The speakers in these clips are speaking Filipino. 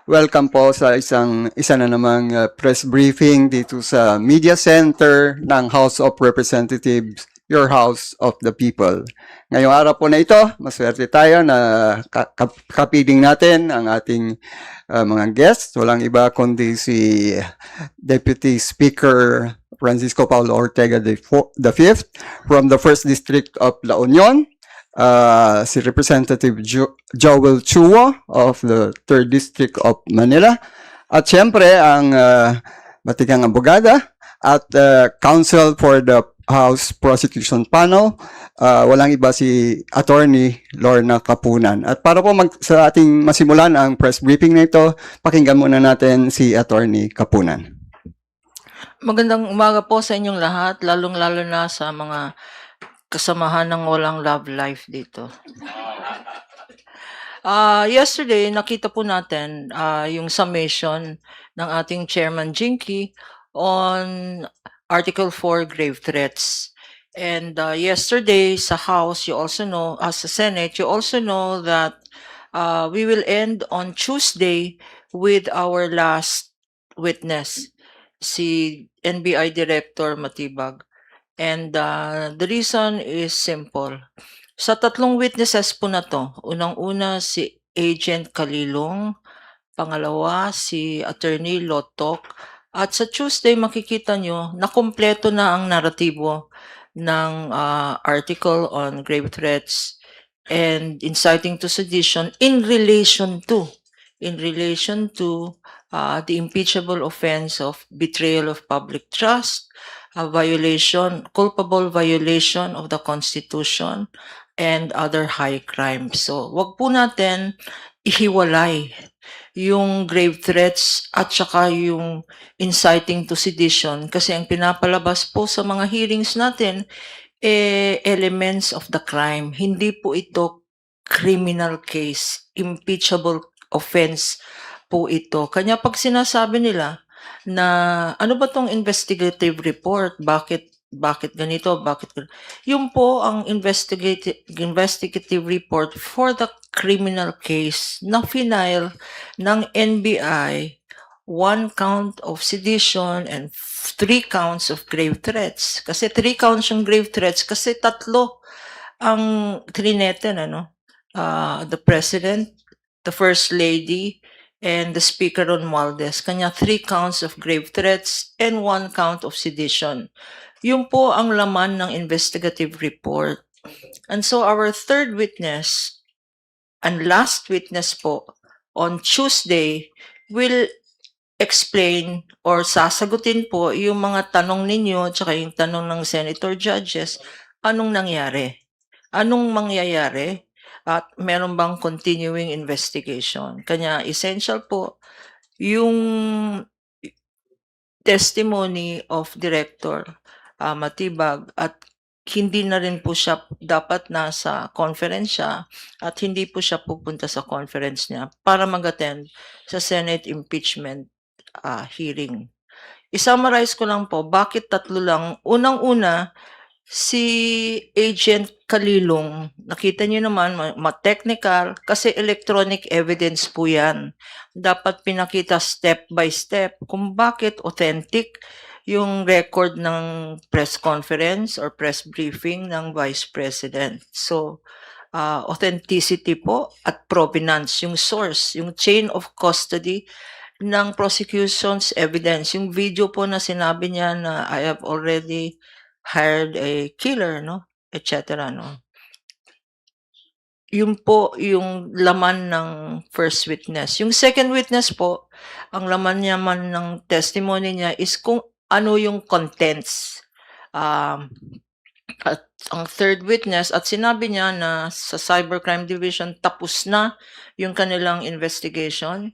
Welcome po sa isa na namang press briefing dito sa Media Center ng House of Representatives, your House of the People. Ngayong araw po na ito, maswerte tayo na kapiling natin ang ating mga guests. Walang iba kundi si Deputy Speaker Francisco Paulo Ortega V from the 1st District of La Union, si Representative Joel Chua of the 3rd District of Manila, at siyempre ang batikang abogada at counsel for the House Prosecution Panel, walang iba si Attorney Lorna Kapunan. At para po sa ating masimulan ang press briefing na ito, pakinggan muna natin si Attorney Kapunan. Magandang umaga po sa inyong lahat, lalong-lalo na sa mga kasamahan ng walang love life dito. Yesterday, nakita po natin yung summation ng ating Chairman Jinky on Article 4 grave threats. And yesterday sa House, you also know, as sa Senate, you also know that we will end on Tuesday with our last witness, si NBI Director Matibag. And the reason is simple. Sa tatlong witnesses po na to, unang-una si Agent Kalilong, pangalawa si Attorney Lotok, at sa Tuesday makikita nyo na kompleto na ang naratibo ng article on grave threats and inciting to sedition in relation to the impeachable offense of betrayal of public trust, a culpable violation of the Constitution, and other high crimes. So, wag po natin ihiwalay yung grave threats at saka yung inciting to sedition kasi ang pinapalabas po sa mga hearings natin elements of the crime. Hindi po ito criminal case, impeachable offense po ito. Kanya pag sinasabi nila na ano ba tong investigative report, bakit ganito, yung po ang investigative report for the criminal case na final ng NBI, 1 count of sedition and 3 counts of grave threats. Kasi 3 counts yung grave threats kasi tatlo ang trineten, the President, the First Lady, and the Speaker Romualdez. Kanya 3 counts of grave threats and 1 count of sedition. Yun po ang laman ng investigative report. And so our third witness and last witness po on Tuesday will explain or sasagutin po yung mga tanong ninyo tsaka yung tanong ng senator judges, anong nangyari? Anong mangyayari? At meron bang continuing investigation? Kanya essential po yung testimony of Director Matibag at hindi na rin po siya dapat nasa conference siya at hindi po siya pupunta sa conference niya para mag-attend sa Senate impeachment hearing. I-summarize ko lang po, bakit tatlo lang? Unang-una, si Agent Kalilong, nakita niyo naman, ma-technical, kasi electronic evidence po yan. Dapat pinakita step by step kung bakit authentic yung record ng press conference or press briefing ng Vice President. So, authenticity po at provenance, yung source, yung chain of custody ng prosecution's evidence. Yung video po na sinabi niya na I have already hired a killer, etc. Yun po yung laman ng first witness. Yung second witness po, ang laman naman ng testimony niya is kung ano yung contents. At ang third witness, at sinabi niya na sa Cybercrime Division tapos na yung kanilang investigation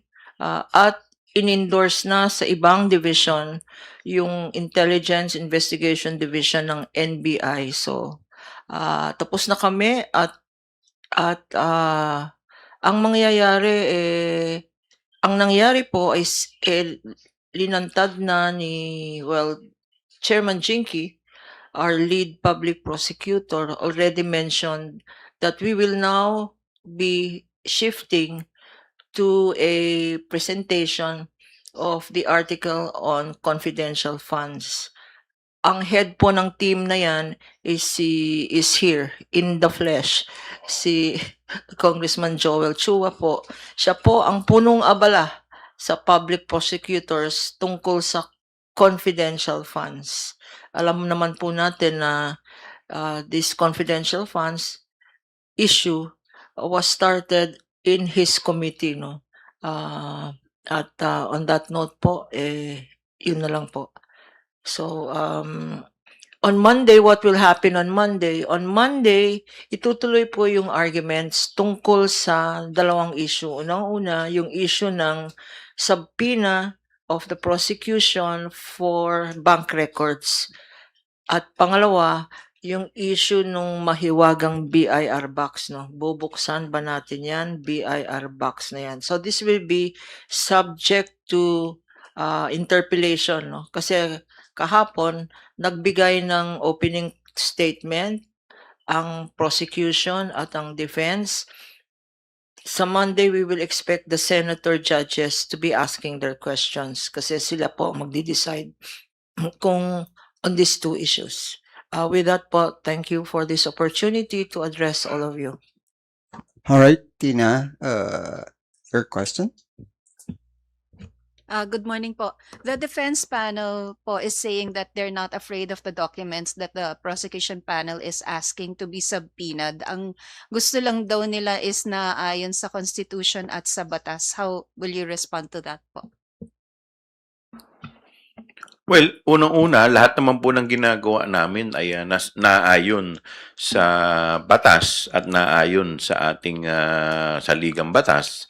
at in-endorse na sa ibang division yung Intelligence Investigation Division ng NBI. So, tapos na kami at ang mangyayari ang nangyari po is linantad na ni Chairman Jinky, our lead public prosecutor, already mentioned that we will now be shifting to a presentation of the article on confidential funds. Ang head po ng team na yan is here in the flesh. Si Congressman Joel Chua po. Siya po ang punong abala sa public prosecutors tungkol sa confidential funds. Alam naman po natin na this confidential funds issue was started in his committee, no? On that note po, yun na lang po. So, on Monday, what will happen on Monday? On Monday, itutuloy po yung arguments tungkol sa dalawang issue. Unang-una, yung issue ng subpoena of the prosecution for bank records. At pangalawa, yung issue nung mahiwagang BIR box, no? Bubuksan ba natin yan? BIR box na yan. So this will be subject to interpellation, no? Kasi kahapon, nagbigay ng opening statement ang prosecution at ang defense. Sa Monday, we will expect the senator judges to be asking their questions kasi sila po magdi-decide kung on these two issues. With that po, thank you for this opportunity to address all of you. All right, Tina, your question? Good morning po. The defense panel po is saying that they're not afraid of the documents that the prosecution panel is asking to be subpoenaed. Ang gusto lang daw nila is na ayon sa Constitution at sa batas. How will you respond to that po? Well, unang-una, lahat naman po ng ginagawa namin ay naayon sa batas at naayon sa ating saligang batas.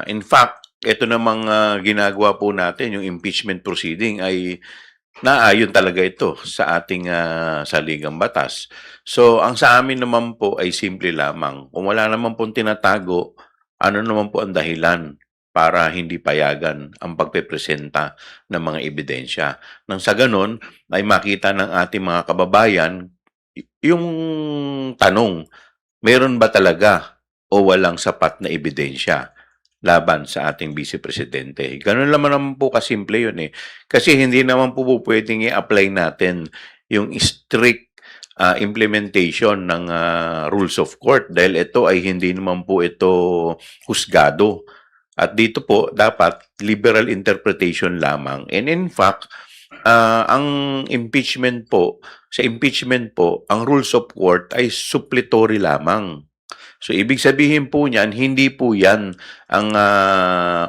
In fact, ito namang ginagawa po natin, yung impeachment proceeding ay naayon talaga ito sa ating saligang batas. So, ang sa amin naman po ay simple lamang. Kung wala naman pong tinatago, ano naman po ang dahilan para hindi payagan ang pagpepresenta ng mga ebidensya. Nang sa ganon, ay makita ng ating mga kababayan yung tanong, meron ba talaga o walang sapat na ebidensya laban sa ating Vice Presidente? Ganun naman po kasimple yun eh. Kasi hindi naman po pwedeng i-apply natin yung strict implementation ng rules of court dahil ito ay hindi naman po ito husgado. At dito po, dapat liberal interpretation lamang. And in fact, ang impeachment po, sa impeachment po, ang rules of court ay suppletory lamang. So, ibig sabihin po niyan, hindi po yan ang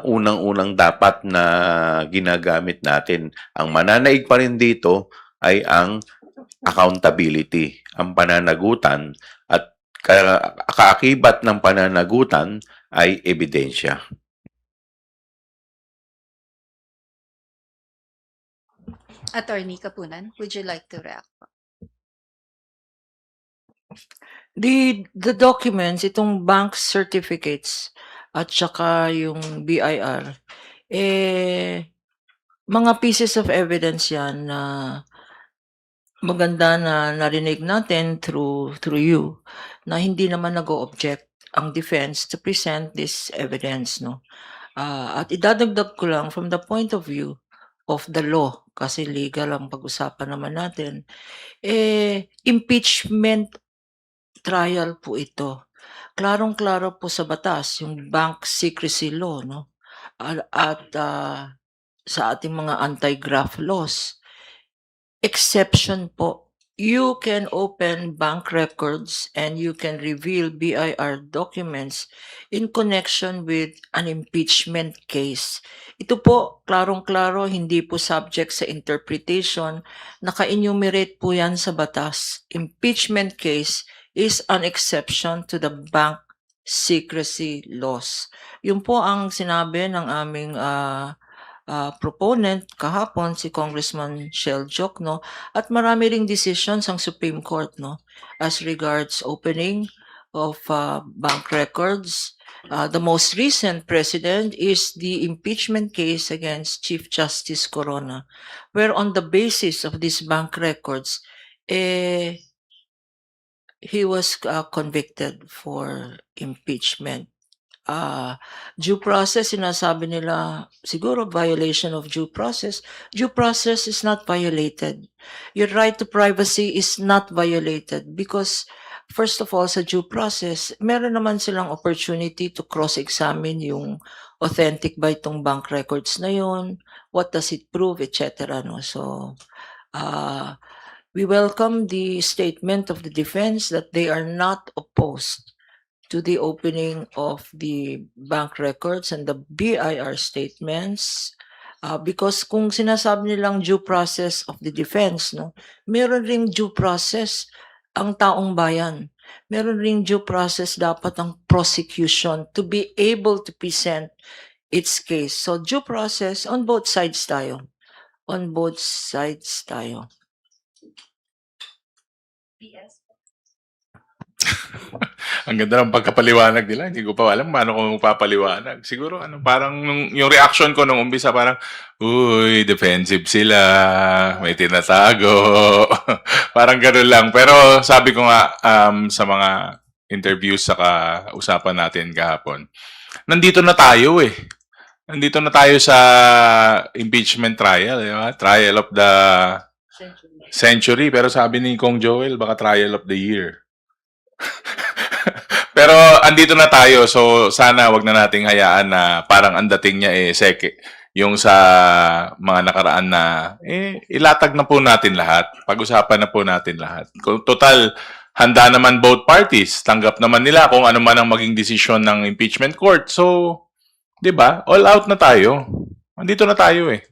unang-unang dapat na ginagamit natin. Ang mananaig pa rin dito ay ang accountability, ang pananagutan, at kaakibat ng pananagutan ay ebidensya. Attorney Kapunan, would you like to react? The documents, itong bank certificates at saka yung BIR, mga pieces of evidence yan na maganda na narinig natin through you na hindi naman nag-o-object ang defense to present this evidence, no? At idadagdag ko lang from the point of view of the law, kasi legal ang pag-usapan naman natin, impeachment trial po ito. Klarong-klaro po sa batas, yung bank secrecy law, no? At sa ating mga anti-graft laws. Exception po, you can open bank records and you can reveal BIR documents in connection with an impeachment case. Ito po, klarong-klaro, hindi po subject sa interpretation. Naka-enumerate po yan sa batas. Impeachment case is an exception to the bank secrecy laws. Yun po ang sinabi ng aming proponent kahapon, si Congressman Shell Jokno, at marami ring decisions ang Supreme Court, no, as regards opening of bank records. The most recent precedent is the impeachment case against Chief Justice Corona, where on the basis of these bank records, he was convicted for impeachment Due process, sinasabi nila, siguro violation of due process. Due process is not violated. Your right to privacy is not violated because, first of all, sa due process, meron naman silang opportunity to cross-examine yung authentic ba itong bank records na yun, what does it prove, etc. No? So, we welcome the statement of the defense that they are not opposed to the opening of the bank records and the BIR statements because kung sinasabi nilang due process of the defense, no, meron ring due process ang taong bayan. Meron ring due process dapat ang prosecution to be able to present its case. So due process on both sides tayo. On both sides tayo. Ang ganda ng pagkapaliwanag nila. Hindi ko pa alam paano ko papaliwanag. Siguro parang yung reaction ko nung umpisa parang, uy, defensive sila, may tinatago. Parang gano'n lang. Pero sabi ko nga sa mga interviews saka usapan natin kahapon, nandito na tayo eh. Nandito na tayo sa impeachment trial, di ba? Trial of the century. Pero sabi ni Kong Joel, baka trial of the year. Pero andito na tayo, so sana wag na nating hayaan na parang ang dating niya seke. Yung sa mga nakaraan na ilatag na po natin lahat. Pag-usapan na po natin lahat. Total, handa naman both parties. Tanggap naman nila kung ano man ang maging desisyon ng impeachment court. So, 'di ba? All out na tayo. Andito na tayo eh.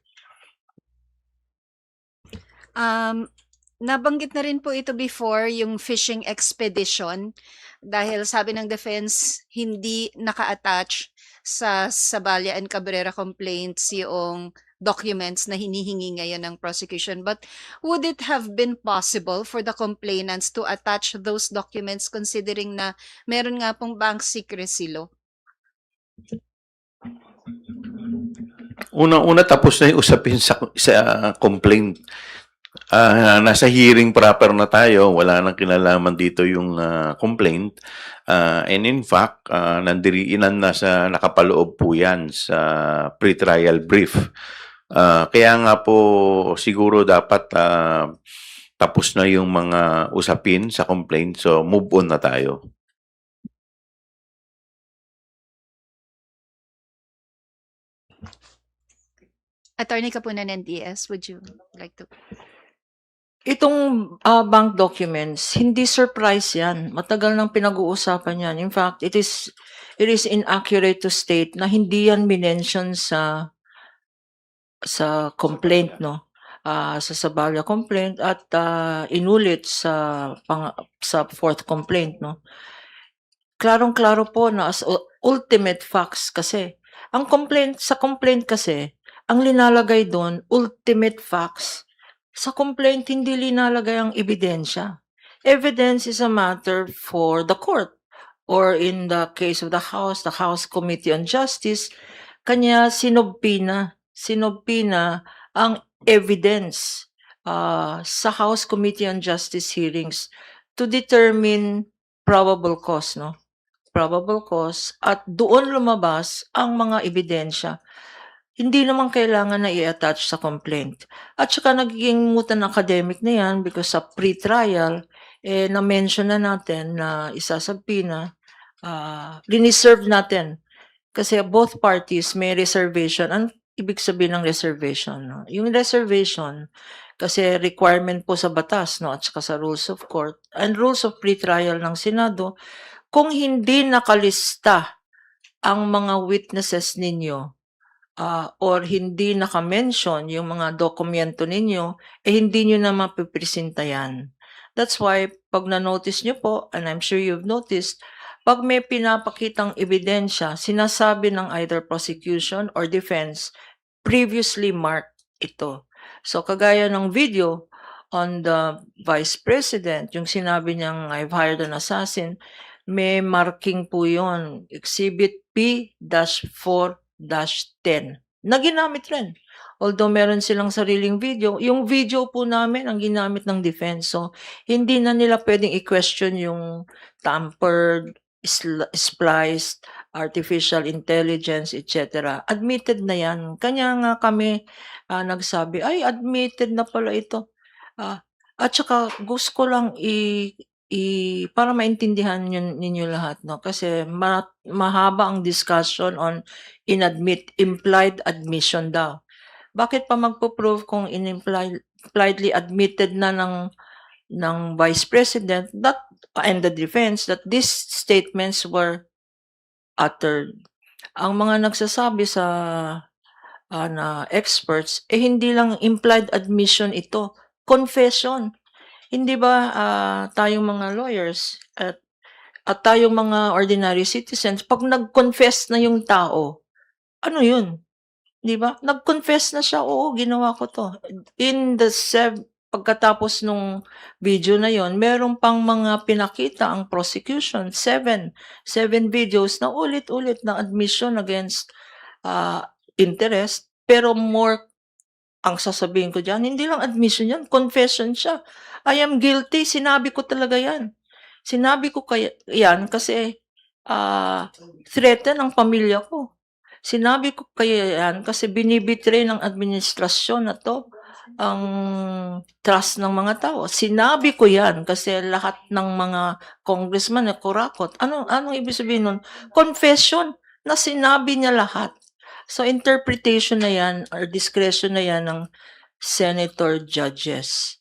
Nabanggit na rin po ito before, yung fishing expedition. Dahil sabi ng defense, hindi naka-attach sa Saballa and Cabrera complaints yung documents na hinihingi ngayon ng prosecution. But would it have been possible for the complainants to attach those documents considering na meron nga pong bank secrecy law? Unang-una tapos na yung usapin sa complaint. Nasa hearing proper na tayo, wala nang kinalaman dito yung complaint. And in fact, nandiriinan na sa nakapaloob po yan sa pre-trial brief. Kaya nga po siguro dapat tapos na yung mga usapin sa complaint, so move on na tayo. Attorney Kapunan, NDS, would you like to? Itong bank documents, hindi surprise yan. Matagal nang pinag-uusapan yan. In fact, it is inaccurate to state na hindi yan minention sa complaint, no? Sa Saballa complaint at inulit sa fourth complaint, no? Klarong-klaro po na as ultimate facts kasi. Sa complaint kasi, ang linalagay doon, ultimate facts. Sa complaint, hindi linalagay ang ebidensya. Evidence is a matter for the court. Or in the case of the House Committee on Justice, kanya sinobpina ang evidence sa House Committee on Justice hearings to determine probable cause, no? Probable cause at doon lumabas ang mga ebidensya. Hindi naman kailangan na i-attach sa complaint. At saka nagiging mutan academic na yan because sa pre-trial, na-mention na natin na isasabpina, riniserve natin. Kasi both parties may reservation. Ang ibig sabihin ng reservation? No? Yung reservation, kasi requirement po sa batas, no? At saka sa rules of court and rules of pre-trial ng Senado, kung hindi nakalista ang mga witnesses ninyo, or hindi naka-mention yung mga dokumento ninyo, hindi nyo na mapipresenta yan. That's why, pag na-notice nyo po, and I'm sure you've noticed, pag may pinapakitang ebidensya, sinasabi ng either prosecution or defense, previously marked ito. So, kagaya ng video on the Vice President, yung sinabi niyang, I've hired an assassin, may marking po yun, Exhibit P-4-10 na ginamit rin. Although meron silang sariling video, yung video po namin ang ginamit ng defense. So, hindi na nila pwedeng i-question yung tampered spliced, artificial intelligence, etc. Admitted na yan. Kanya nga kami nagsabi, ay, admitted na pala ito. At saka gusto ko lang para maintindihan ninyo lahat, no? Kasi mahaba ang discussion on implied admission daw. Bakit pa magpo-prove kung impliedly admitted na ng Vice President that and the defense that these statements were uttered? Ang mga nagsasabi sa na experts, hindi lang implied admission ito, confession. Hindi ba tayong mga lawyers at tayong mga ordinary citizens, pag nag-confess na yung tao, ano yun? Di ba? Nag-confess na siya, oo, ginawa ko to. Pagkatapos nung video na yon, meron pang mga pinakita ang prosecution, seven videos na ulit-ulit na admission against interest, pero more ang sasabihin ko dyan, hindi lang admission yan, confession siya. I am guilty, sinabi ko talaga yan. Sinabi ko yan kasi threaten ang pamilya ko. Sinabi ko kaya yan kasi binibitray ng administrasyon na to ang trust ng mga tao. Sinabi ko yan kasi lahat ng mga congressman na kurakot. Anong ibig sabihin nun? Confession na sinabi niya lahat. So, interpretation na yan or discretion na yan ng senator judges.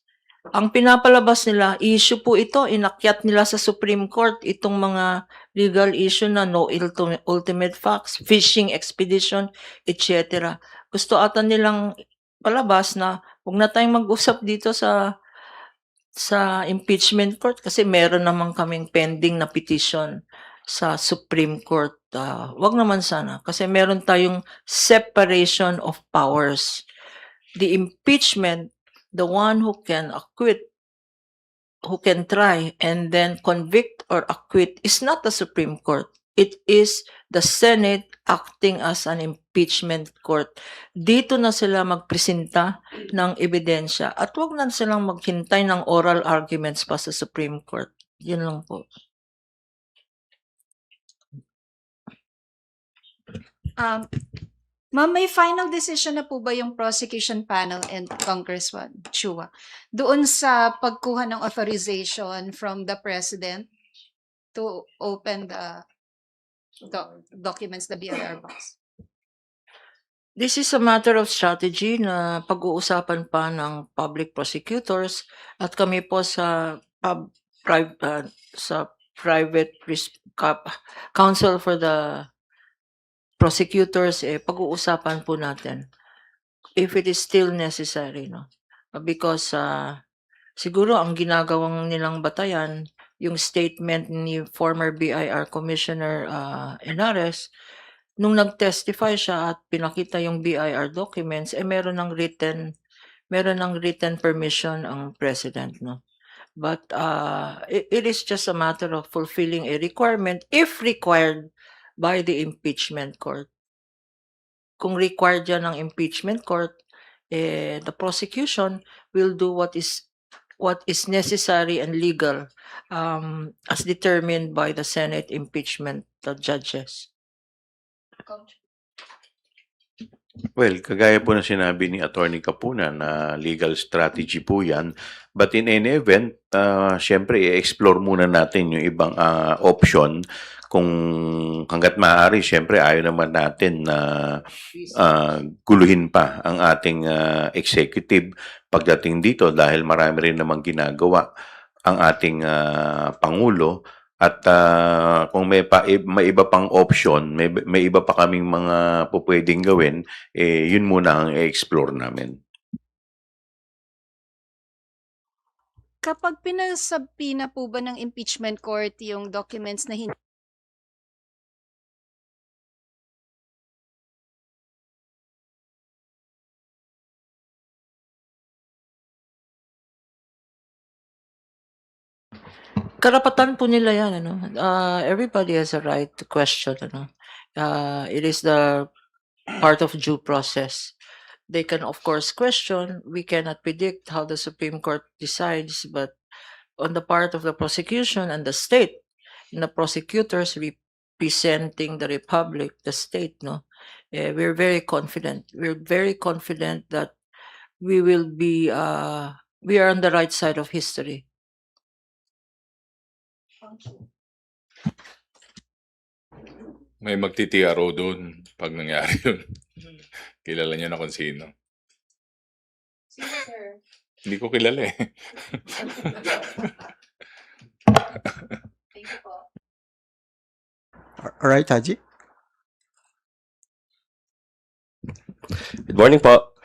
Ang pinapalabas nila, issue po ito, inakyat nila sa Supreme Court itong mga legal issue na no ultimate facts, fishing expedition, etc. Gusto ata nilang palabas na huwag na tayong mag-usap dito sa impeachment court kasi meron naman kaming pending na petition sa Supreme Court. Wag naman sana kasi meron tayong separation of powers. The impeachment, the one who can acquit, who can try and then convict or acquit is not the Supreme Court. It is the Senate acting as an impeachment court. Dito na sila magpresenta ng ebidensya at wag na silang maghintay ng oral arguments pa sa Supreme Court. Yun lang po. Ma'am, may final decision na po ba yung prosecution panel and Congressman Chua doon sa pagkuha ng authorization from the President to open the documents, the BIR box? This is a matter of strategy na pag-uusapan pa ng public prosecutors at kami po sa private counsel for the prosecutors, pag-uusapan po natin if it is still necessary, no? Because siguro ang ginagawang nilang batayan, yung statement ni former BIR Commissioner Henares, nung nag-testify siya at pinakita yung BIR documents, meron ng written permission ang President, no? But it is just a matter of fulfilling a requirement if required by the impeachment court. Kung required yan ng impeachment court, the prosecution will do what is necessary and legal as determined by the Senate impeachment judges. Well, kagaya po ng sinabi ni Attorney Capuna na legal strategy po yan. But in any event, syempre, i-explore muna natin yung ibang option. Kung hanggat maaari, syempre, ayaw naman natin na guluhin pa ang ating executive pagdating dito dahil marami rin namang ginagawa ang ating Pangulo. At kung may iba pang option, may iba pa kaming mga pupwedeng gawin, yun muna ang i-explore namin. Kapag pinasabina po ba ng impeachment court yung documents na hindi Karapatan po nila yan, ano? Everybody has a right to question, ano? It is the part of due process. They can, of course, question. We cannot predict how the Supreme Court decides, but on the part of the prosecution and the state, na prosecutors representing the republic, the state, no, we're very confident. We're very confident that we will be, we are on the right side of history. May magti-TRO doon pag nangyari yun. Kilala niyo na kung sino. Hindi ko kilala eh. All right, Haji. Good morning po.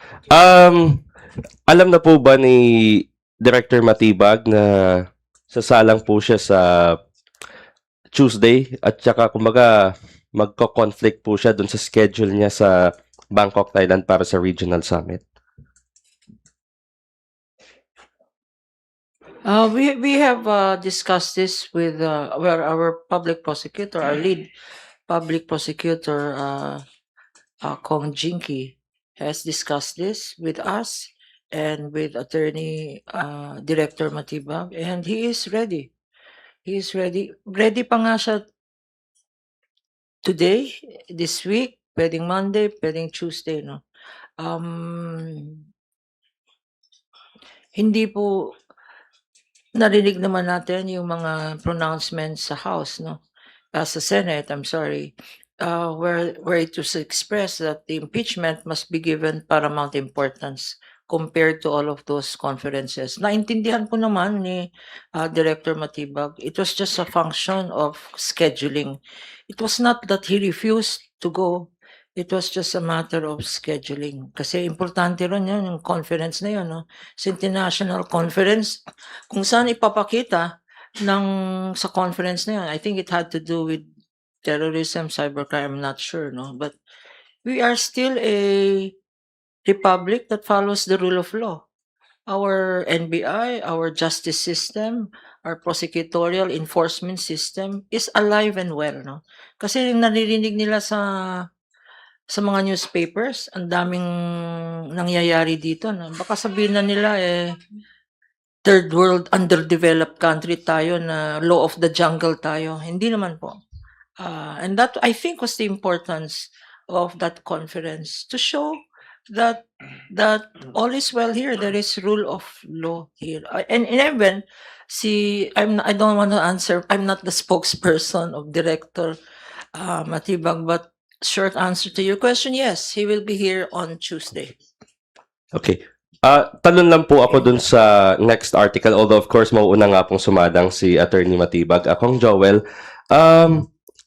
Alam na po ba ni Director Matibag na sasalang po siya sa Tuesday at saka kumbaga magko-conflict po siya dun sa schedule niya sa Bangkok, Thailand para sa regional summit? We have discussed this with our public prosecutor, our lead public prosecutor, Kong Jinky, has discussed this with us and with Attorney Director Matibag, and he is ready. He is ready. Ready pa nga siya today, this week, pwedeng Monday, pwedeng Tuesday, no? Hindi po narinig naman natin yung mga pronouncements sa House, no? Sa Senate, I'm sorry, where it was expressed that the impeachment must be given paramount importance compared to all of those conferences. Naintindihan po naman ni Director Matibag, it was just a function of scheduling. It was not that he refused to go. It was just a matter of scheduling. Kasi importante rin yun, yung conference na yun, no? Sa international conference, kung saan ipapakita sa conference na yun. I think it had to do with terrorism, cybercrime, I'm not sure, no? But we are still a republic that follows the rule of law. Our NBI, our justice system, our prosecutorial enforcement system is alive and well, no? Kasi naririnig nila sa mga newspapers, ang daming nangyayari dito, no? Baka sabihin na nila third world underdeveloped country tayo, na law of the jungle tayo. Hindi naman po. And that, I think, was the importance of that conference, to show that all is well here. There is rule of law here. And even I don't want to answer. I'm not the spokesperson of Director Matibag, but short answer to your question, yes, he will be here on Tuesday. Okay. Talon lang po ako dun sa next article, although of course mauuna nga pong sumadang si Attorney Matibag. Akong Joel,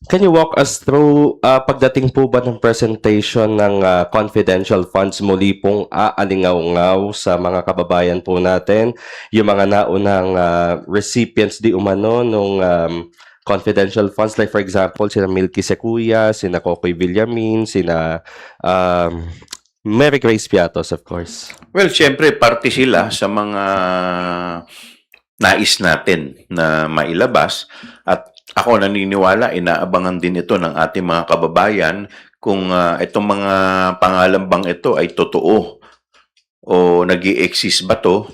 can you walk us through pagdating po ba ng presentation ng confidential funds, muli pong aalingaw-ngaw sa mga kababayan po natin, yung mga naunang recipients di umano nung confidential funds, like for example sina Milky Sequoia, sina Kokoy Villamin, sina Mary Grace Piatos, of course. Well, siyempre, parte sila sa mga nais natin na mailabas, at ako naniniwala, inaabangan din ito ng ating mga kababayan kung itong mga pangalan bang ito ay totoo o nag-i-exist ba to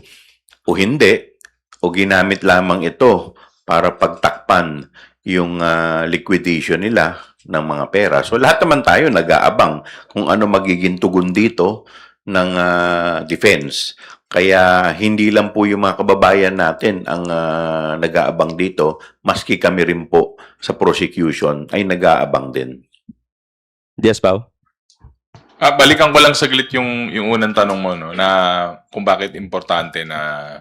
o hindi, o ginamit lamang ito para pagtakpan yung liquidation nila ng mga pera. So lahat naman tayo nag-aabang kung ano magiging tugon dito ng defense. Kaya hindi lang po yung mga kababayan natin ang nag-aabang dito, maski kami rin po sa prosecution ay nag-aabang din. Yes, Pao? Balikan ko lang saglit yung unang tanong mo, no, na kung bakit importante na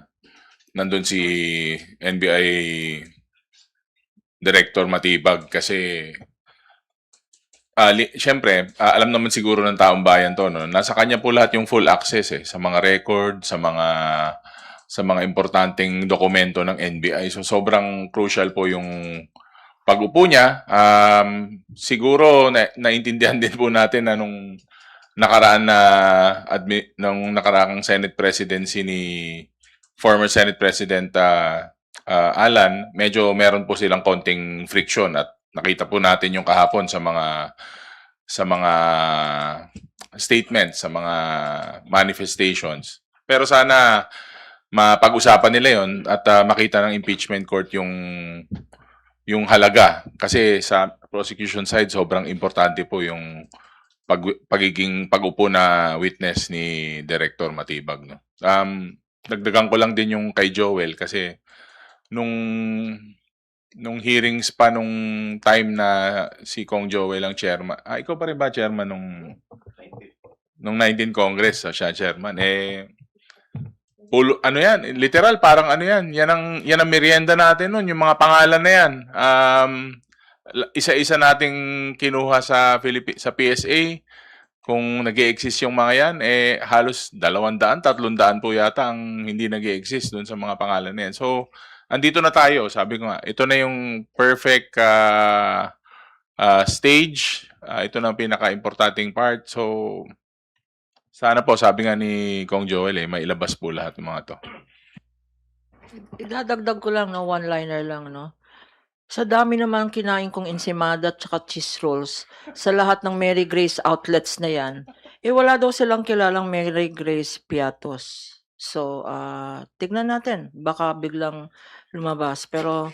nandun si NBI Director Matibag, kasi siyempre, alam naman siguro ng taong bayan to, no? Nasa kanya po lahat yung full access sa mga record, sa mga importanteng dokumento ng NBI. So sobrang crucial po yung pag-upo niya. Siguro naintindihan din po natin na nung nakaraang Senate presidency ni former Senate President Alan, medyo meron po silang konting friction, at nakita po natin yung kahapon sa mga statements, sa mga manifestations. Pero sana mapag-usapan nila yon at makita ng impeachment court yung yung halaga. Kasi sa prosecution side, sobrang importante po yung pagiging pag-upo na witness ni Director Matibag, no? Dagdagan ko lang din yung kay Joel kasi nung hearings pa nung time na si Kong Joel ang chairman. Ikaw pa rin ba chairman nung 19 Congress, siya chairman? Ano yan, literal parang ano yan. Yan ang merienda natin noon, yung mga pangalan na yan. Isa-isa nating kinuha sa sa PSA. Kung nag-e-exist yung mga yan, halos 200, 300 po yata ang hindi nag-e-exist doon sa mga pangalan na yan. So, andito na tayo. Sabi ko nga, ito na yung perfect stage. Ito na ang pinaka-importanting part. So, sana po, sabi nga ni Kong Joel, mailabas po lahat ng mga to. Idadagdag ko lang, no, one-liner lang, no. Sa dami naman kinain kong ensimada at saka cheese rolls sa lahat ng Mary Grace outlets na yan, wala daw silang kilalang Mary Grace Piatos. So, tignan natin. Baka biglang lumabas. Pero,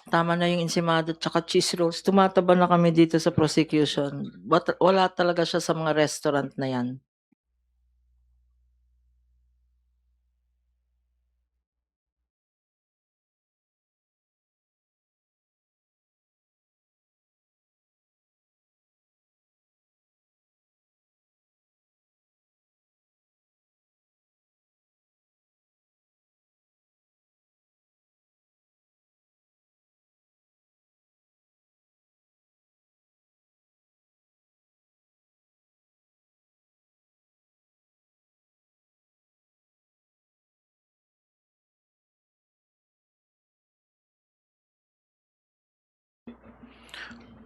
tama na yung ensimada at saka cheese rolls. Tumataba na kami dito sa prosecution. Wala talaga siya sa mga restaurant na yan.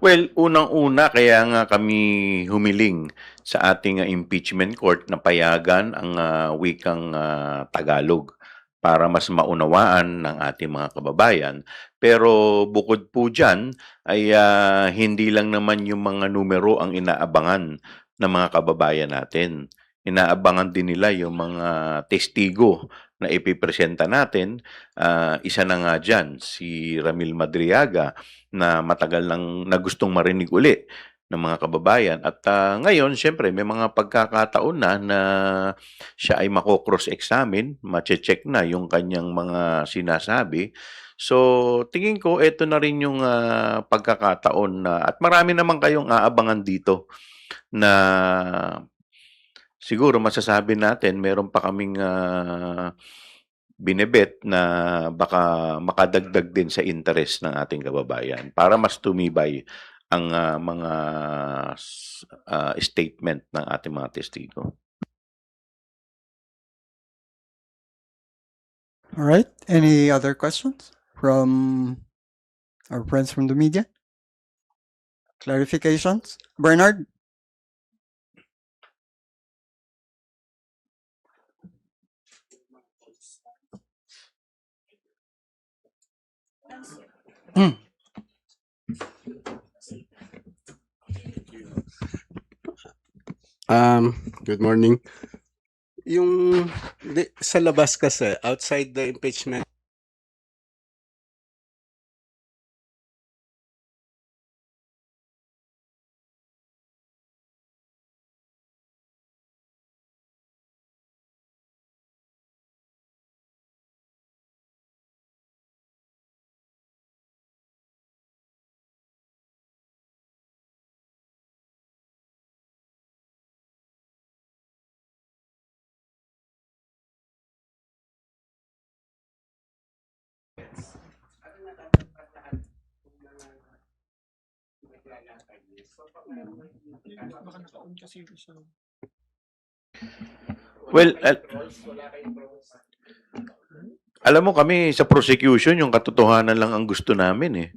Well, unang-una kaya nga kami humiling sa ating impeachment court na payagan ang wikang Tagalog para mas maunawaan ng ating mga kababayan. Pero bukod po dyan ay hindi lang naman yung mga numero ang inaabangan ng mga kababayan natin. Inaabangan din nila yung mga testigo na ipipresenta natin. Isa na nga dyan, si Ramil Madriaga, na matagal nang na gustong marinig uli ng mga kababayan. At ngayon, syempre, may mga pagkakataon na siya ay mako-cross-examine, mache-check na yung kanyang mga sinasabi. So, tingin ko, ito na rin yung pagkakataon na, at marami naman kayong aabangan dito na siguro masasabi natin, meron pa kaming binebet na baka makadagdag din sa interest ng ating kababayan para mas tumibay ang mga statement ng ating mga testigo. All right. Any other questions from our friends from the media? Clarifications? Bernard? Good morning. Sa labas kasi, outside the impeachment Well, alam mo kami sa prosecution, yung katotohanan lang ang gusto namin eh.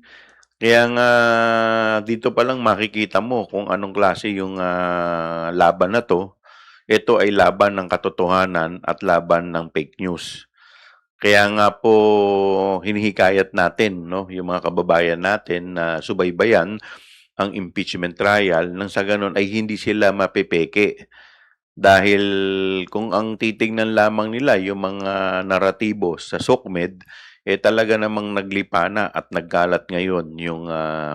Kaya nga dito pa lang makikita mo kung anong klase yung laban na to. Ito ay laban ng katotohanan at laban ng fake news. Kaya nga po hinihikayat natin, no, yung mga kababayan natin na subaybayan ang impeachment trial nang sa ganun ay hindi sila mapepeke. Dahil kung ang titingnan lamang nila yung mga naratibo sa SOCMED, talaga namang naglipa na at nagkalat ngayon yung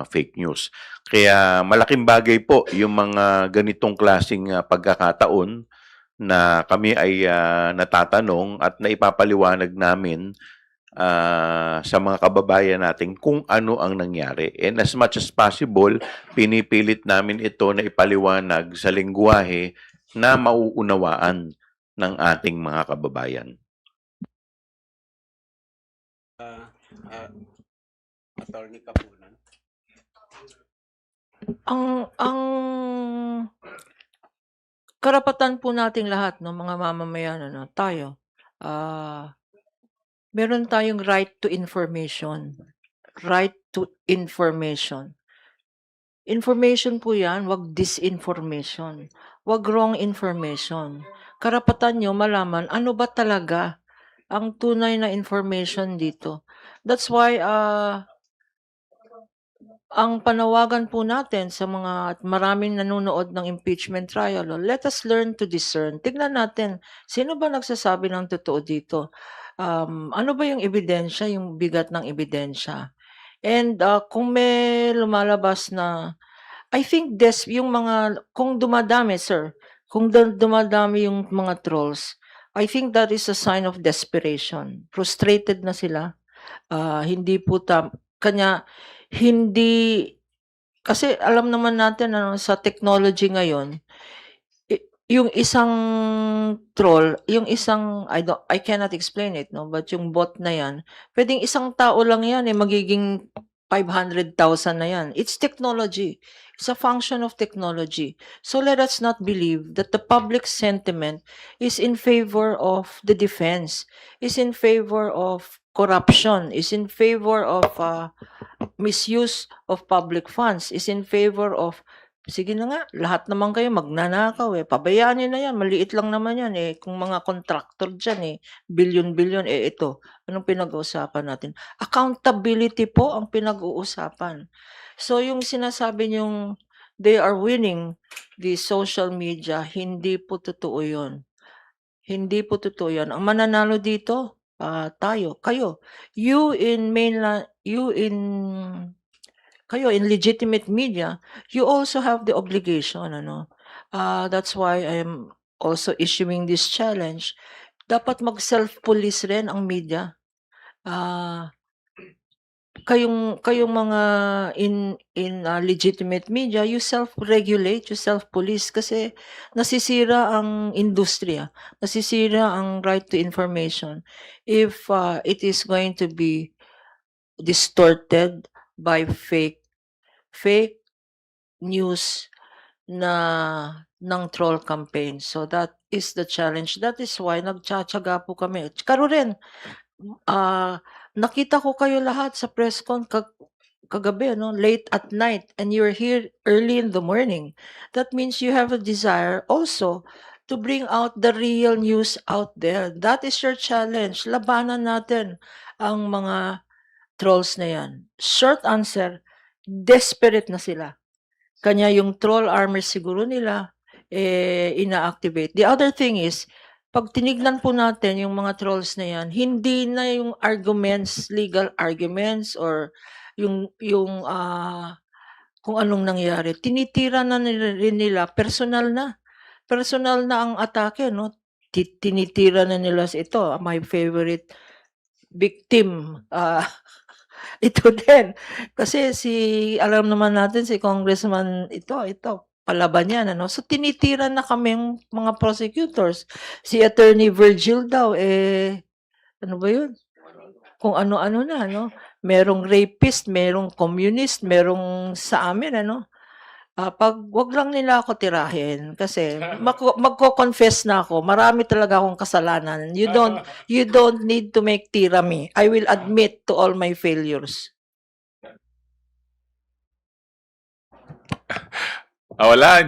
fake news. Kaya malaking bagay po yung mga ganitong klaseng pagkakataon na kami ay natatanong at naipapaliwanag namin sa mga kababayan natin kung ano ang nangyari. And as much as possible, pinipilit namin ito na ipaliwanag sa lengguwahe na mauunawaan ng ating mga kababayan. Attorney Kapunan. Ang karapatan po nating lahat, no, mga mamamayan, ano, tayo, meron tayong right to information. Right to information. Information po yan, wag disinformation. Wag wrong information. Karapatan nyo malaman ano ba talaga ang tunay na information dito. That's why ang panawagan po natin sa mga at maraming nanonood ng impeachment trial, let us learn to discern. Tignan natin, sino ba nagsasabi ng totoo dito? Ano ba yung ebidensya, yung bigat ng ebidensya? And kung may lumalabas na, I think yung mga, kung dumadami, sir, kung dumadami yung mga trolls, I think that is a sign of desperation. Frustrated na sila. Hindi po kanya hindi kasi alam naman natin ano sa technology ngayon yung isang troll, yung isang I cannot explain it, no, but yung bot na yan, pwedeng isang tao lang yan magiging 500,000 na yan. It's technology. It's a function of technology. So let us not believe that the public sentiment is in favor of the defense, is in favor of corruption, is in favor of misuse of public funds, is in favor of sige na nga, lahat naman kayo magnanakaw pabayaan niyo na yan, maliit lang naman yan kung mga contractor dyan billion-billion ito, anong pinag-uusapan natin? Accountability po ang pinag-uusapan. So yung sinasabi niyong they are winning the social media, hindi po totoo yun. Hindi po totoo yan. Ang mananalo dito, tayo, kayo. You in mainland, kayo in legitimate media, you also have the obligation, ano. That's why I'm also issuing this challenge. Dapat mag-self-police rin ang media. Kayong mga in legitimate media, you self-regulate, you self-police kasi nasisira ang industriya, nasisira ang right to information if it is going to be distorted by fake news ng troll campaign. So that is the challenge. That is why nagtsatsaga po kami. Karo rin, nakita ko kayo lahat sa press con kagabi, no? Late at night, and you're here early in the morning. That means you have a desire also to bring out the real news out there. That is your challenge. Labanan natin ang mga trolls na yan. Short answer, desperate na sila. Kanya yung troll armor siguro nila, ina-activate. The other thing is, pag tinignan po natin yung mga trolls na yan, hindi na yung arguments, legal arguments, or yung kung anong nangyari. Tinitira na rin nila, personal na. Personal na ang atake, no? Tinitira na nila ito, my favorite victim, ito din. Kasi alam naman natin si Congressman ito, palaban yan, ano? So, tinitira na kaming mga prosecutors. Si Attorney Virgil daw, ano ba yun? Kung ano-ano na, no? Merong rapist, merong communist, merong sa amin, ano? Wag lang nila ako tirahin kasi magko-confess na ako. Marami talaga akong kasalanan. You don't need to make tira me. I will admit to all my failures. Wala,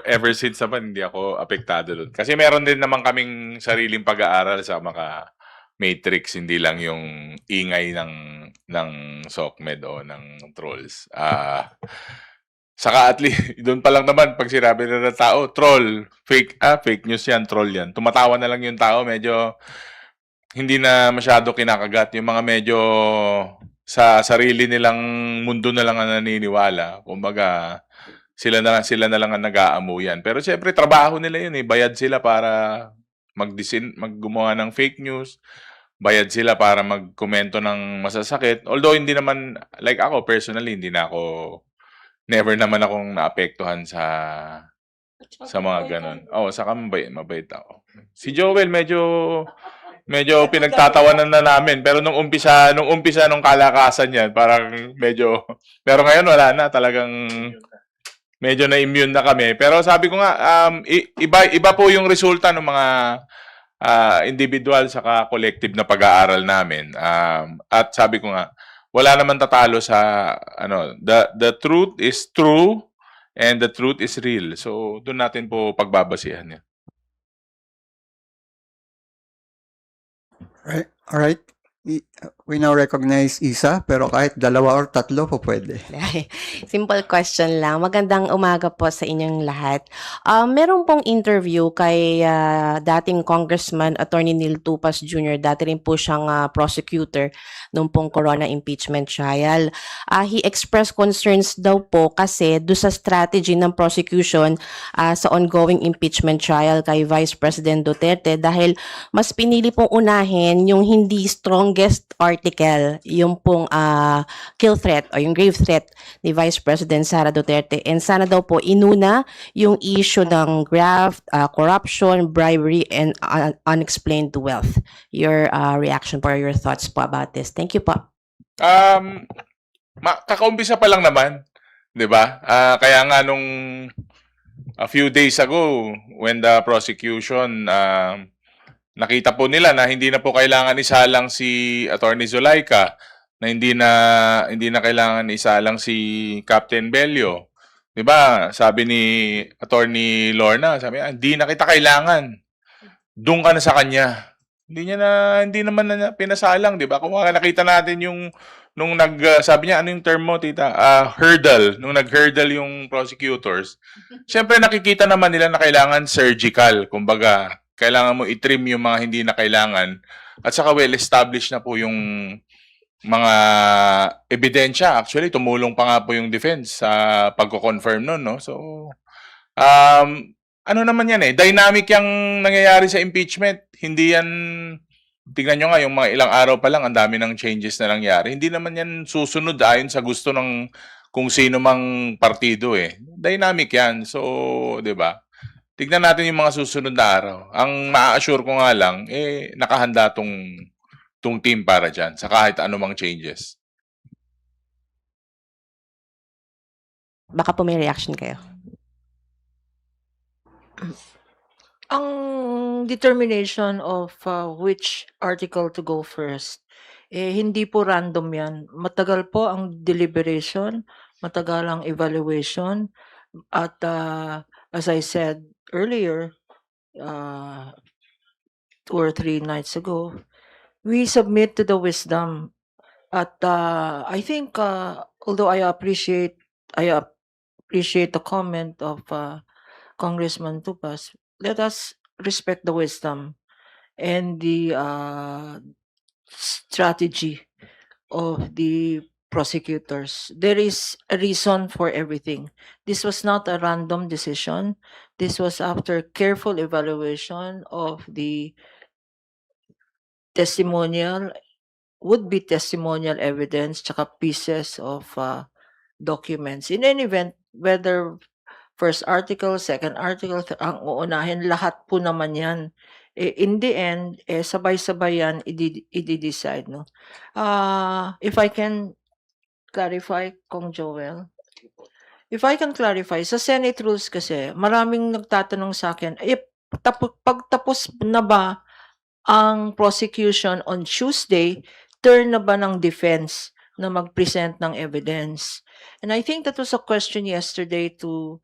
ever since naman hindi ako apektado doon. Kasi meron din naman kaming sariling pag-aaral sa mga matrix, hindi lang yung ingay ng SOCMED o ng trolls. Saka at least, doon pa lang naman, pag sinabi na ng tao, troll, fake news yan, troll yan. Tumatawa na lang yung tao, medyo hindi na masyado kinakagat. Yung mga medyo sa sarili nilang mundo na lang ang naniniwala. Kumbaga, sila na lang ang nag-aamuyan. Pero siyempre, trabaho nila yun eh. Bayad sila para maggumawa ng fake news. Bayad sila para magkomento ng masasakit. Although, hindi naman, like ako personally, never naman akong naapektuhan sa mga ganon. Saka mabait ako. Si Joel, medyo pinagtatawanan na namin. Pero nung umpisa nung kalakasan yan, parang medyo, pero ngayon wala na, talagang medyo na-immune na kami. Pero sabi ko nga, iba po yung resulta ng mga individual saka collective na pag-aaral namin. At sabi ko nga, wala naman tatalo sa, the truth is true and the truth is real. So, doon natin po pagbabasihan yan. All right. We now recognize Isa, pero kahit 2 or 3 po pwede. Simple question lang. Magandang umaga po sa inyong lahat. Meron pong interview kay dating Congressman Attorney Neil Tupas Jr. Dati rin po siyang prosecutor nung pong corona impeachment trial. He expressed concerns daw po kasi do sa strategy ng prosecution sa ongoing impeachment trial kay Vice President Duterte dahil mas pinili pong unahin yung hindi strongest article, yung pong kill threat o yung grave threat ni Vice President Sara Duterte. And sana daw po inuna yung issue ng graft, corruption, bribery, and unexplained wealth. Your reaction po, your thoughts po about this. Thank you po. Kakaumpisa pa lang naman, 'di ba? Kaya nga nung a few days ago when the prosecution nakita po nila na hindi na po kailangan isalang si Attorney Zulaika, na hindi na kailangan isalang si Captain Bello. 'Di ba? Sabi ni Attorney Lorna, sabi niya, hindi na kita kailangan. Doon ka na sa kanya. Hindi naman na pinasalang, 'di ba? Kung nakita natin yung nung sabi niya, ano yung term mo, tita? Hurdle. Nung nag-hurdle yung prosecutors. Siyempre nakikita naman nila na kailangan surgical, kumbaga kailangan mo i-trim yung mga hindi na kailangan. At saka well-established na po yung mga ebidensya. Actually, tumulong pa nga po yung defense sa pagko-confirm nun, no? So, ano naman yan eh, dynamic yung nangyayari sa impeachment. Hindi yan, tignan nyo nga, yung mga ilang araw pa lang, ang dami ng changes na nangyari. Hindi naman yan susunod ayon sa gusto ng kung sino mang partido eh. Dynamic yan. So, di ba? Tignan natin yung mga susunod na araw. Ang maa-assure ko nga lang, nakahanda tong team para dyan sa kahit anumang changes. Baka po may reaction kayo. Ang determination of which article to go first, hindi po random yan. Matagal po ang deliberation, matagal ang evaluation, at as I said earlier, 2 or 3 nights ago, we submit to the wisdom. At I think, although I appreciate the comment of Congressman Tupas, let us respect the wisdom and the strategy of the prosecutors. There is a reason for everything. This was not a random decision. This was after careful evaluation of the would-be testimonial evidence tsaka pieces of documents. In any event, whether first article, second article, ang uunahin, lahat po naman yan. In the end, sabay-sabay yan, i-decide, no? If I can clarify, Kong Joel. If I can clarify, sa Senate rules kasi, maraming nagtatanong sa akin, pagtapos na ba ang prosecution on Tuesday, turn na ba ng defense na mag-present ng evidence? And I think that was a question yesterday to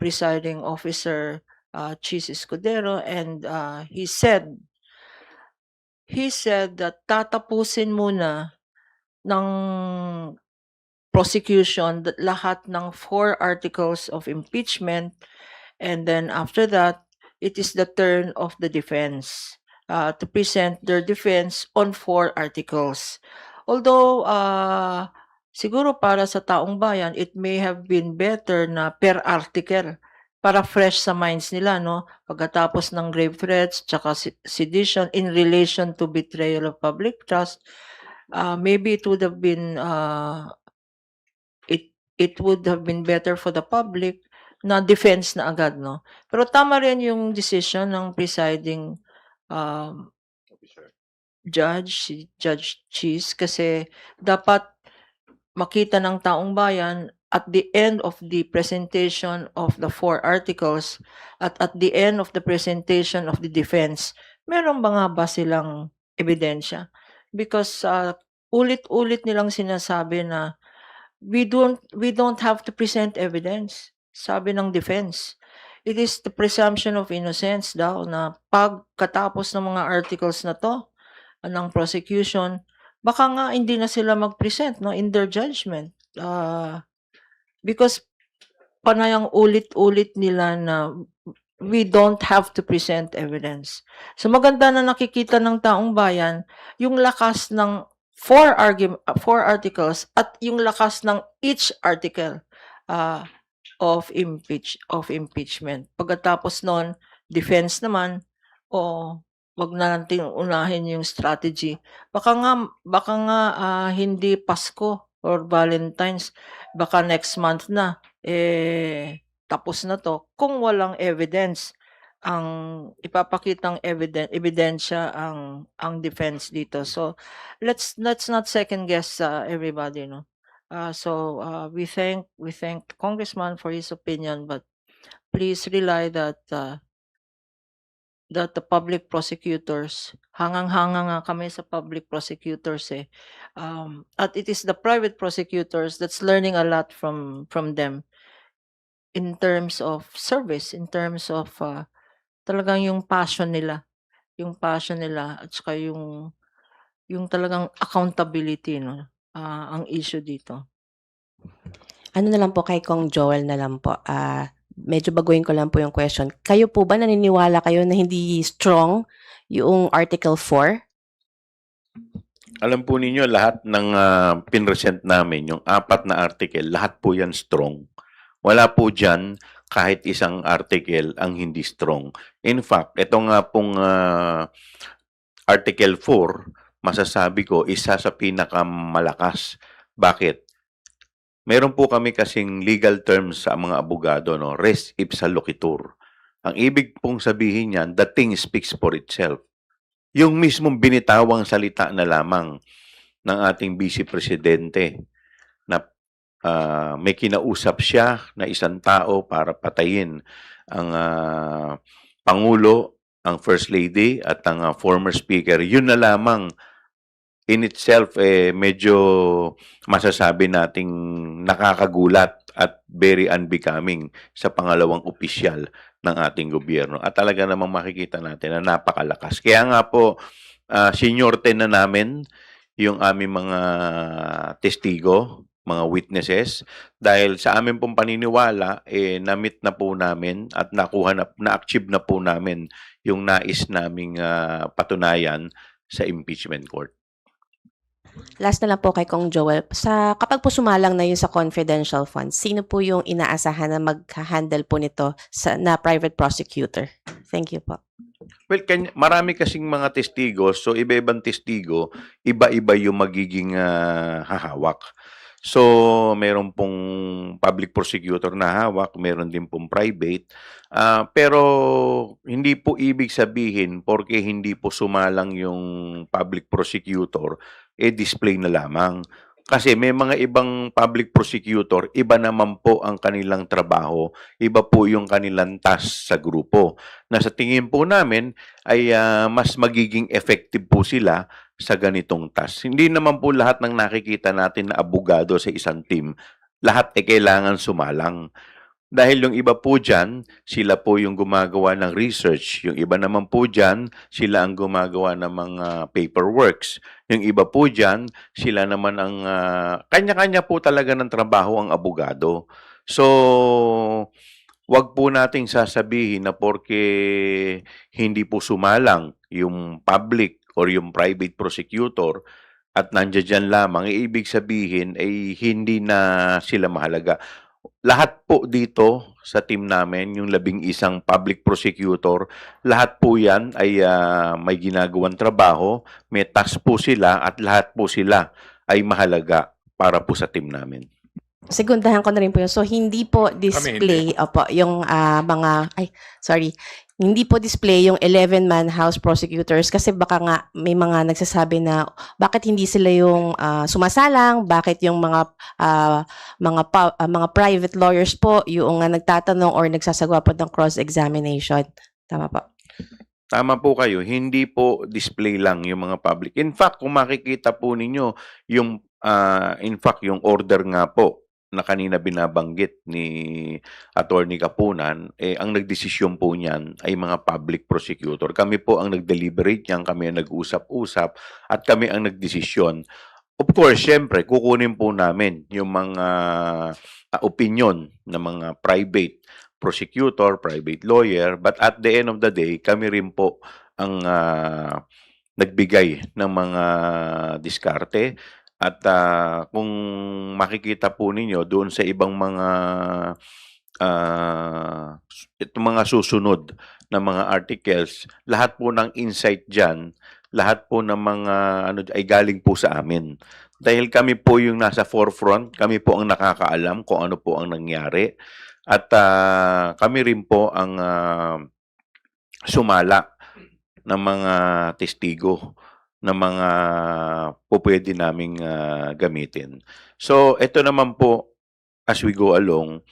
Presiding Officer Chis Escudero, and he said that tatapusin muna ng prosecution lahat ng 4 articles of impeachment, and then after that, it is the turn of the defense. to present their defense on 4 articles. Although, siguro para sa taong bayan, it may have been better na per article para fresh sa minds nila, no? Pagkatapos ng grave threats, tsaka sedition in relation to betrayal of public trust, maybe it would have been, it would have been better for the public na defense na agad, no? Pero tama rin yung decision ng presiding judge, si Judge Cheese, kasi dapat makita ng taong bayan at the end of the presentation of the 4 articles at the end of the presentation of the defense, meron ba nga ba silang ebidensya? Because ulit-ulit nilang sinasabi na we don't have to present evidence, sabi ng defense. It is the presumption of innocence daw na pagkatapos ng mga articles na to ng prosecution, baka nga hindi na sila mag-present, no, in their judgment. Because panayang ulit-ulit nila na we don't have to present evidence. So maganda na nakikita ng taong bayan yung lakas ng 4 articles at yung lakas ng each article of impeachment. Pagkatapos nun, defense naman, wag na natin unahin yung strategy. Baka nga hindi Pasko or Valentine's, baka next month na tapos na to kung walang evidence ang ipapakitang ebidensya ang defense dito. So let's not second guess everybody, no. We thank the congressman for his opinion, but please rely that the public prosecutors, hangang-hanga nga kami sa public prosecutors at it is the private prosecutors that's learning a lot from them in terms of service, in terms of talagang yung passion nila at saka yung talagang accountability, no, ang issue dito. Ano na lang po kay Kong Joel na lang po, medyo baguhin ko lang po yung question. Kayo po ba naniniwala kayo na hindi strong yung Article 4? Alam po ninyo, lahat ng pinresent namin, yung 4 na article, lahat po yan strong. Wala po dyan kahit isang article ang hindi strong. In fact, ito nga pong Article 4, masasabi ko, isa sa pinakamalakas. Bakit? Meron po kami kasing legal terms sa mga abogado, no? Res ipsa loquitur. Ang ibig pong sabihin niyan, the thing speaks for itself. Yung mismong binitawang salita na lamang ng ating Vice Presidente na may kinausap siya na isang tao para patayin ang Pangulo, ang First Lady at ang former Speaker, yun na lamang in itself medyo masasabi nating nakakagulat at very unbecoming sa pangalawang opisyal ng ating gobyerno. At talaga namang makikita natin na napakalakas. Kaya nga po, sinyorte na namin yung aming mga testigo, mga witnesses, dahil sa aming pong paniniwala, na-meet na po namin at na-achieve na po namin yung nais naming patunayan sa impeachment court. Last na lang po kay Kong Joel. Kapag po sumalang na yun sa confidential funds, sino po yung inaasahan na mag-handle po nito na private prosecutor? Thank you po. Well, marami kasing mga testigo, so iba-ibang testigo, iba-iba yung magiging hahawak. So, meron pong public prosecutor na hawak, meron din pong private. Pero hindi po ibig sabihin porke hindi po sumalang yung public prosecutor, display na lamang. Kasi may mga ibang public prosecutor, iba naman po ang kanilang trabaho, iba po yung kanilang task sa grupo. Na sa tingin po namin ay mas magiging effective po sila sa ganitong task. Hindi naman po lahat ng nakikita natin na abogado sa isang team, lahat kailangan sumalang. Dahil yung iba po dyan, sila po yung gumagawa ng research. Yung iba naman po dyan, sila ang gumagawa ng mga paperworks. Yung iba po dyan, sila naman ang kanya-kanya po talaga ng trabaho ang abogado. So, wag po nating sasabihin na porke hindi po sumalang yung public or yung private prosecutor at nandiyan dyan lamang, ibig sabihin ay hindi na sila mahalaga. Lahat po dito sa team namin, yung 11 public prosecutor, lahat po yan ay may ginagawang trabaho, may task po sila at lahat po sila ay mahalaga para po sa team namin. Segundahan ko na rin po yun. So, hindi po display, opo, yung hindi po display yung 11-man House prosecutors kasi baka nga may mga nagsasabi na bakit hindi sila yung sumasalang, bakit yung mga private lawyers po yung nagtatanong or nagsasagawa po ng cross-examination. Tama po. Tama po kayo, hindi po display lang yung mga public. In fact, kung makikita po ninyo, yung yung order nga po na kanina binabanggit ni Attorney Kapunan, ang nagdesisyon po niyan ay mga public prosecutor. Kami po ang nag-deliberate niyan, kami ang nag-usap-usap, at kami ang nagdesisyon. Of course, syempre, kukunin po namin yung mga opinion ng mga private prosecutor, private lawyer, but at the end of the day, kami rin po ang nagbigay ng mga diskarte. At kung makikita po ninyo doon sa ibang mga mga susunod na mga articles, lahat po ng insight dyan, lahat po ng mga ay galing po sa amin. Dahil kami po yung nasa forefront, kami po ang nakakaalam kung ano po ang nangyari. At kami rin po ang sumala ng mga testigo na mga pwede naming gamitin. So, ito naman po, as we go along,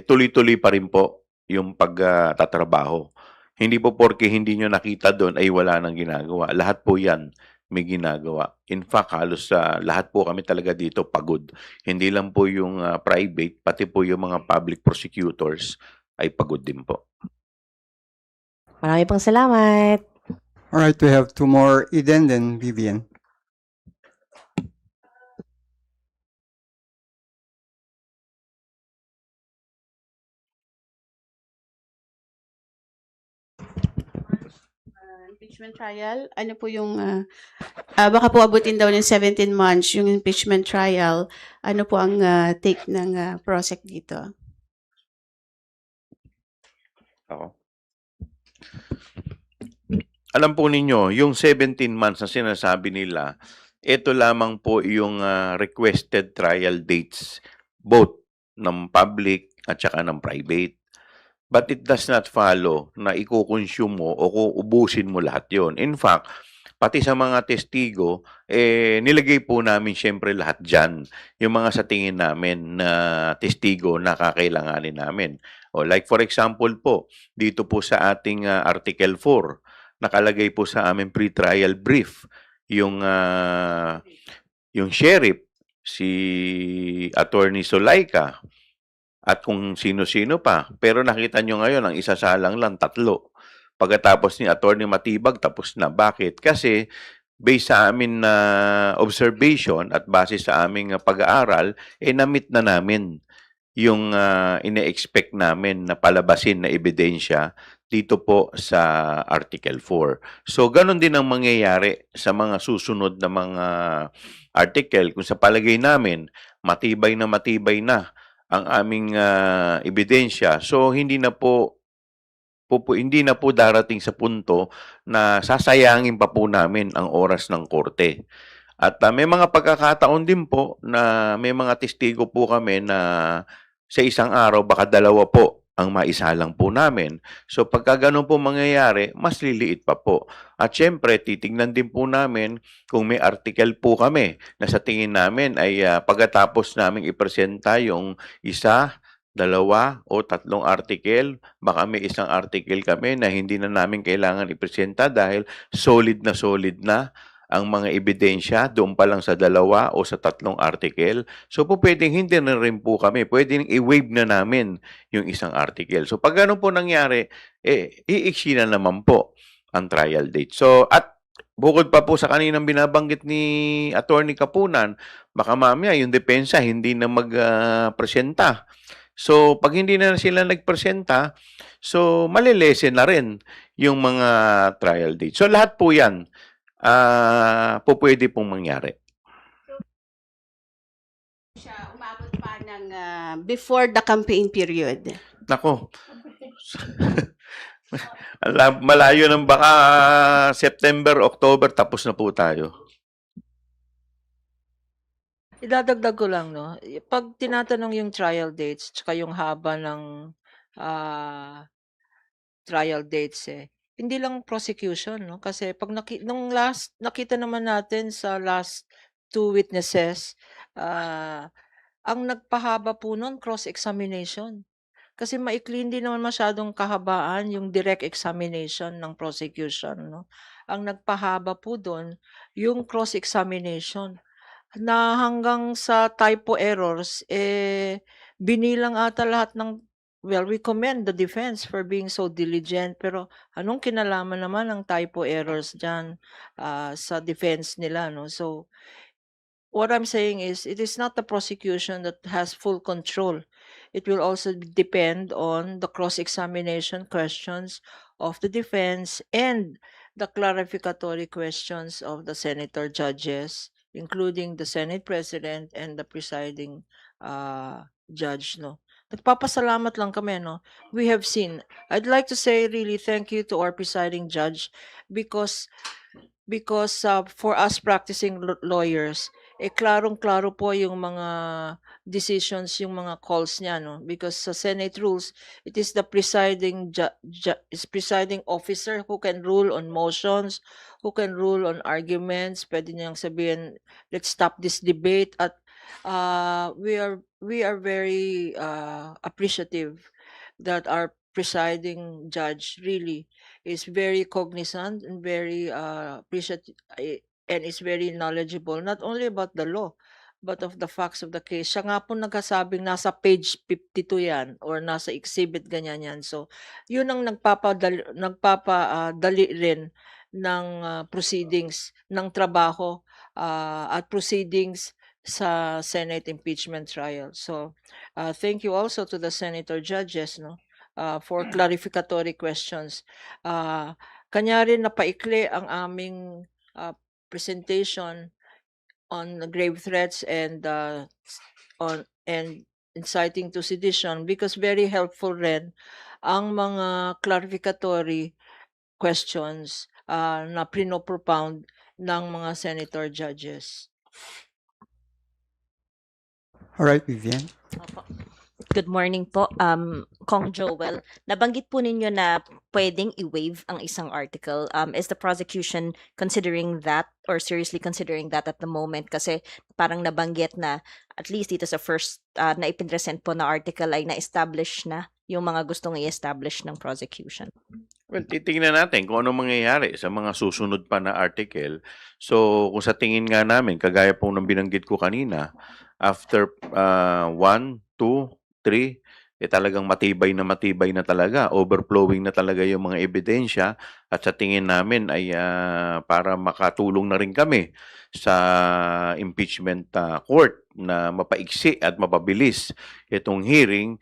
tuloy-tuloy pa rin po yung pagtatrabaho. Hindi po porke hindi nyo nakita doon ay wala nang ginagawa. Lahat po yan may ginagawa. In fact, halos lahat po kami talaga dito pagod. Hindi lang po yung private, pati po yung mga public prosecutors ay pagod din po. Marami pong salamat. All right, we have 2 more, Eden, then Vivian. Impeachment trial, ano po yung, baka po abutin daw ng 17 months yung impeachment trial, ano po ang take ng PROSEC dito? Ako. Alam po ninyo, yung 17 months na sinasabi nila, ito lamang po yung requested trial dates, both ng public at saka ng private. But it does not follow na iko-consume mo o ubusin mo lahat yon. In fact, pati sa mga testigo, nilagay po namin syempre lahat dyan. Yung mga sa tingin namin na testigo na kakailanganin namin. O like for example po, dito po sa ating Article 4, nakalagay po sa aming pre-trial brief yung sheriff, si Attorney Solaika, at kung sino-sino pa. Pero nakita nyo ngayon, ang isasalang lang 3. Pagkatapos ni Attorney Matibag, tapos na. Bakit? Kasi based sa amin na observation at base sa aming pag-aaral, na-meet na namin yung ine-expect namin na palabasin na ebidensya dito po sa Article 4. So, ganun din ang mangyayari sa mga susunod na mga article. Kung sa palagay namin, matibay na ang aming ebidensya. So, hindi na po darating sa punto na sasayangin pa po namin ang oras ng korte. At may mga pagkakataon din po na may mga testigo po kami na sa isang araw baka 2 po ang maisalang po namin. So pagka ganun po mangyayari, mas liliit pa po. At syempre, titignan din po namin kung may article po kami na sa tingin namin ay pagkatapos naming ipresenta yung 1, 2 o 3 article, baka may isang article kami na hindi na namin kailangan ipresenta dahil solid na ang mga ebidensya doon pa lang sa 2 o sa 3 article. So po pwedeng hindi na rin po kami, pwedeng i-waive na namin yung isang article. So pag gano'n po nangyari, iiksi na naman po ang trial date. So at bukod pa po sa kaninang binabanggit ni Attorney Kapunan, baka mamaya yung depensa hindi na magpresenta So, pag hindi na sila nagpresenta, so malilesen na rin yung mga trial date. So, lahat po yan, pwede pong mangyari. Siya umabot pa ng before the campaign period. Nako. Malayo ng baka September, October, tapos na po tayo. Idadagdag ko lang, no? Pag tinatanong yung trial dates, tsaka yung haba ng trial dates, hindi lang prosecution, no? Kasi pag nung last, nakita naman natin sa last two witnesses, ang nagpahaba po nun, cross-examination. Kasi maikli, hindi naman masyadong kahabaan yung direct examination ng prosecution, no? Ang nagpahaba po doon, yung cross-examination na hanggang sa typo errors, binilang ata lahat ng, well, we commend the defense for being so diligent, pero anong kinalaman naman ng typo errors dyan sa defense nila, no? So, what I'm saying is, it is not the prosecution that has full control. It will also depend on the cross-examination questions of the defense and the clarificatory questions of the senator judges, including the Senate President and the presiding judge, no? Nagpapasalamat lang kami, no? We have seen. I'd like to say really thank you to our presiding judge because for us practicing lawyers, klarong-klaro po yung mga decisions, yung mga calls niya, no? Because sa Senate rules, it is the presiding presiding officer who can rule on motions, who can rule on arguments. Pwede niyang sabihin, let's stop this debate. At we are very appreciative that our presiding judge really is very cognizant and very appreciative and is very knowledgeable not only about the law but of the facts of the case. Siya nga po nagkasabing nasa page 52 yan or nasa exhibit ganyan yan. So, yun ang nagpapadali rin ng proceedings, ng trabaho at proceedings sa Senate impeachment trial. So, thank you also to the senator judges, no? For clarificatory questions. Kanya rin napaikli ang aming presentation on the grave threats and inciting to sedition because very helpful rin ang mga clarificatory questions na propound ng mga senator judges. All right, Vivian. Good morning po, Kong Joel. Nabanggit po ninyo na pwedeng i-waive ang isang article. Is the prosecution considering that or seriously considering that at the moment? Kasi parang nabanggit na at least dito sa first na ipinresent po na article ay na-establish na yung mga gustong i-establish ng prosecution. Well, titingnan natin kung ano mangyayari sa mga susunod pa na article. So, kung sa tingin nga namin, kagaya po ng binanggit ko kanina, after 1, 2, 3, talagang matibay na talaga, overflowing na talaga yung mga ebidensya at sa tingin namin ay para makatulong na rin kami sa impeachment court na mapaiksi at mapabilis itong hearing,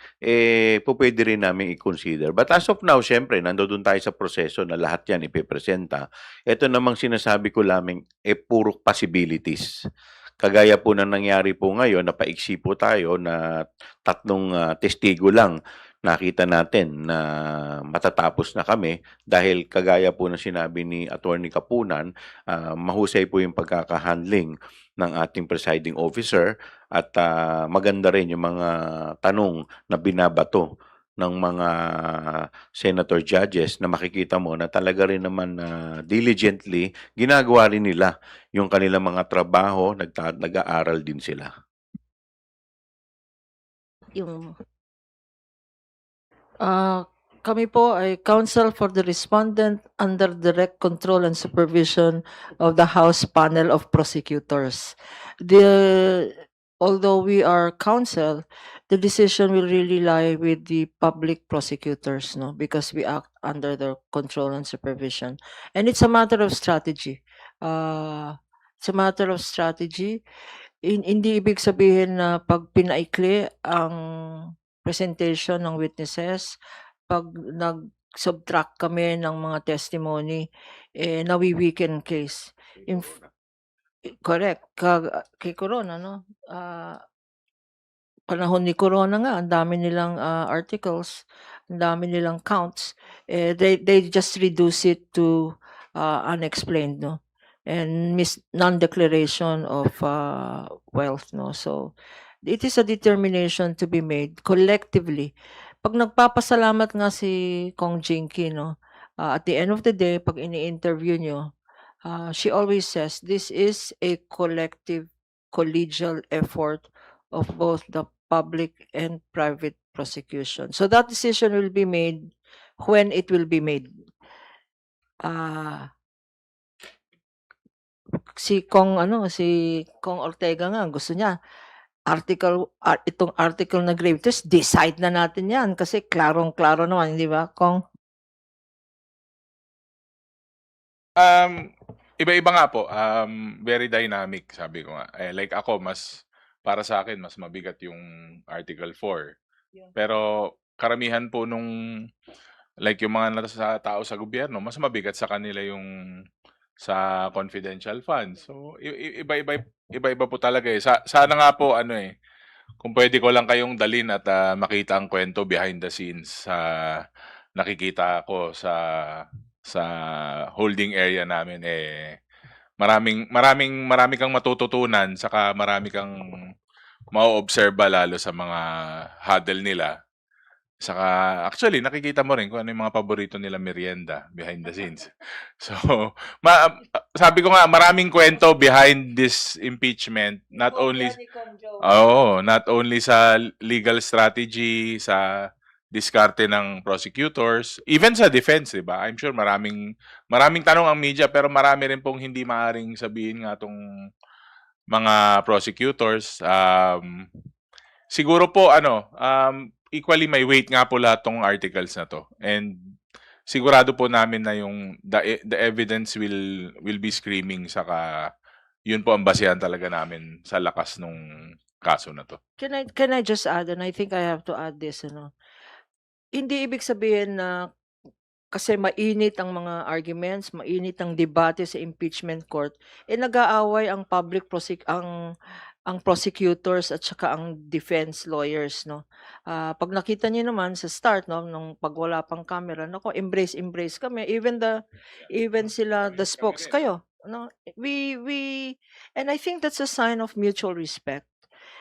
pwede rin namin i-consider. But as of now, syempre, nandoon tayo sa proseso na lahat yan ipipresenta. Ito namang sinasabi ko lamang, puro possibilities. Kagaya po na nangyari po ngayon, napaiksi po tayo na 3 testigo lang nakita natin na matatapos na kami dahil kagaya po na sinabi ni Attorney Kapunan, mahusay po yung pagkakahandling ng ating presiding officer at maganda rin yung mga tanong na binabato ng mga senator judges na makikita mo na talaga rin naman diligently ginagawa rin nila yung kanilang mga trabaho, nag-aaral din sila. Yung Kami po ay counsel for the respondent under direct control and supervision of the House Panel of Prosecutors. Although we are counsel, the decision will really lie with the public prosecutors, no, because we act under their control and supervision. And it's a matter of strategy. It's a matter of strategy. Hindi ibig sabihin na pag pinaikli ang presentation ng witnesses, pag nag-subtract kami ng mga testimony, nawi-weaken case. Correct. Kay Corona, no? Panahon ni Corona nga, ang dami nilang articles, ang dami nilang counts. They just reduce it to unexplained, no? And non-declaration of wealth, no? So, it is a determination to be made collectively. Pag nagpapasalamat nga si Kong Jinky, no? At the end of the day, pag ini-interview nyo, she always says, this is a collective, collegial effort of both the public and private prosecution. So that decision will be made when it will be made. Si Kong Ortega nga gusto niya itong article na grave test, decide na natin yan kasi klarong-klaro naman, di ba, Kong? Iba-iba nga po. Very dynamic, sabi ko nga. Like ako, para sa akin, mas mabigat yung Article 4. Yeah. Pero karamihan po like yung mga nasa tao sa gobyerno, mas mabigat sa kanila yung sa confidential funds. So, iba-iba po talaga eh. Sana nga po, kung pwede ko lang kayong dalin at makita ang kwento behind the scenes sa nakikita ko sa holding area namin, marami kang matututunan, saka marami kang ma-obserba lalo sa mga huddle nila. Saka actually nakikita mo rin kung ano yung mga paborito nila merienda behind the scenes. So, sabi ko nga maraming kwento behind this impeachment, not only sa legal strategy, sa diskarte ng prosecutors, even sa defense, diba? I'm sure maraming tanong ang media, pero marami rin pong hindi maaring sabihin nga tong mga prosecutors. Siguro po equally may weight nga po lahat tong articles na to, and sigurado po namin na yung the evidence will be screaming, saka yun po ang basehan talaga namin sa lakas nung kaso na to. Can I just add, and I think I have to add this, hindi ibig sabihin na kasi mainit ang mga arguments, mainit ang debate sa impeachment court, nag-aaway ang ang prosecutors at saka ang defense lawyers, no. Pag nakita niyo naman sa start, no, nung pag wala pang camera, nako, embrace kami, even sila the spokes kayo, no. And I think that's a sign of mutual respect.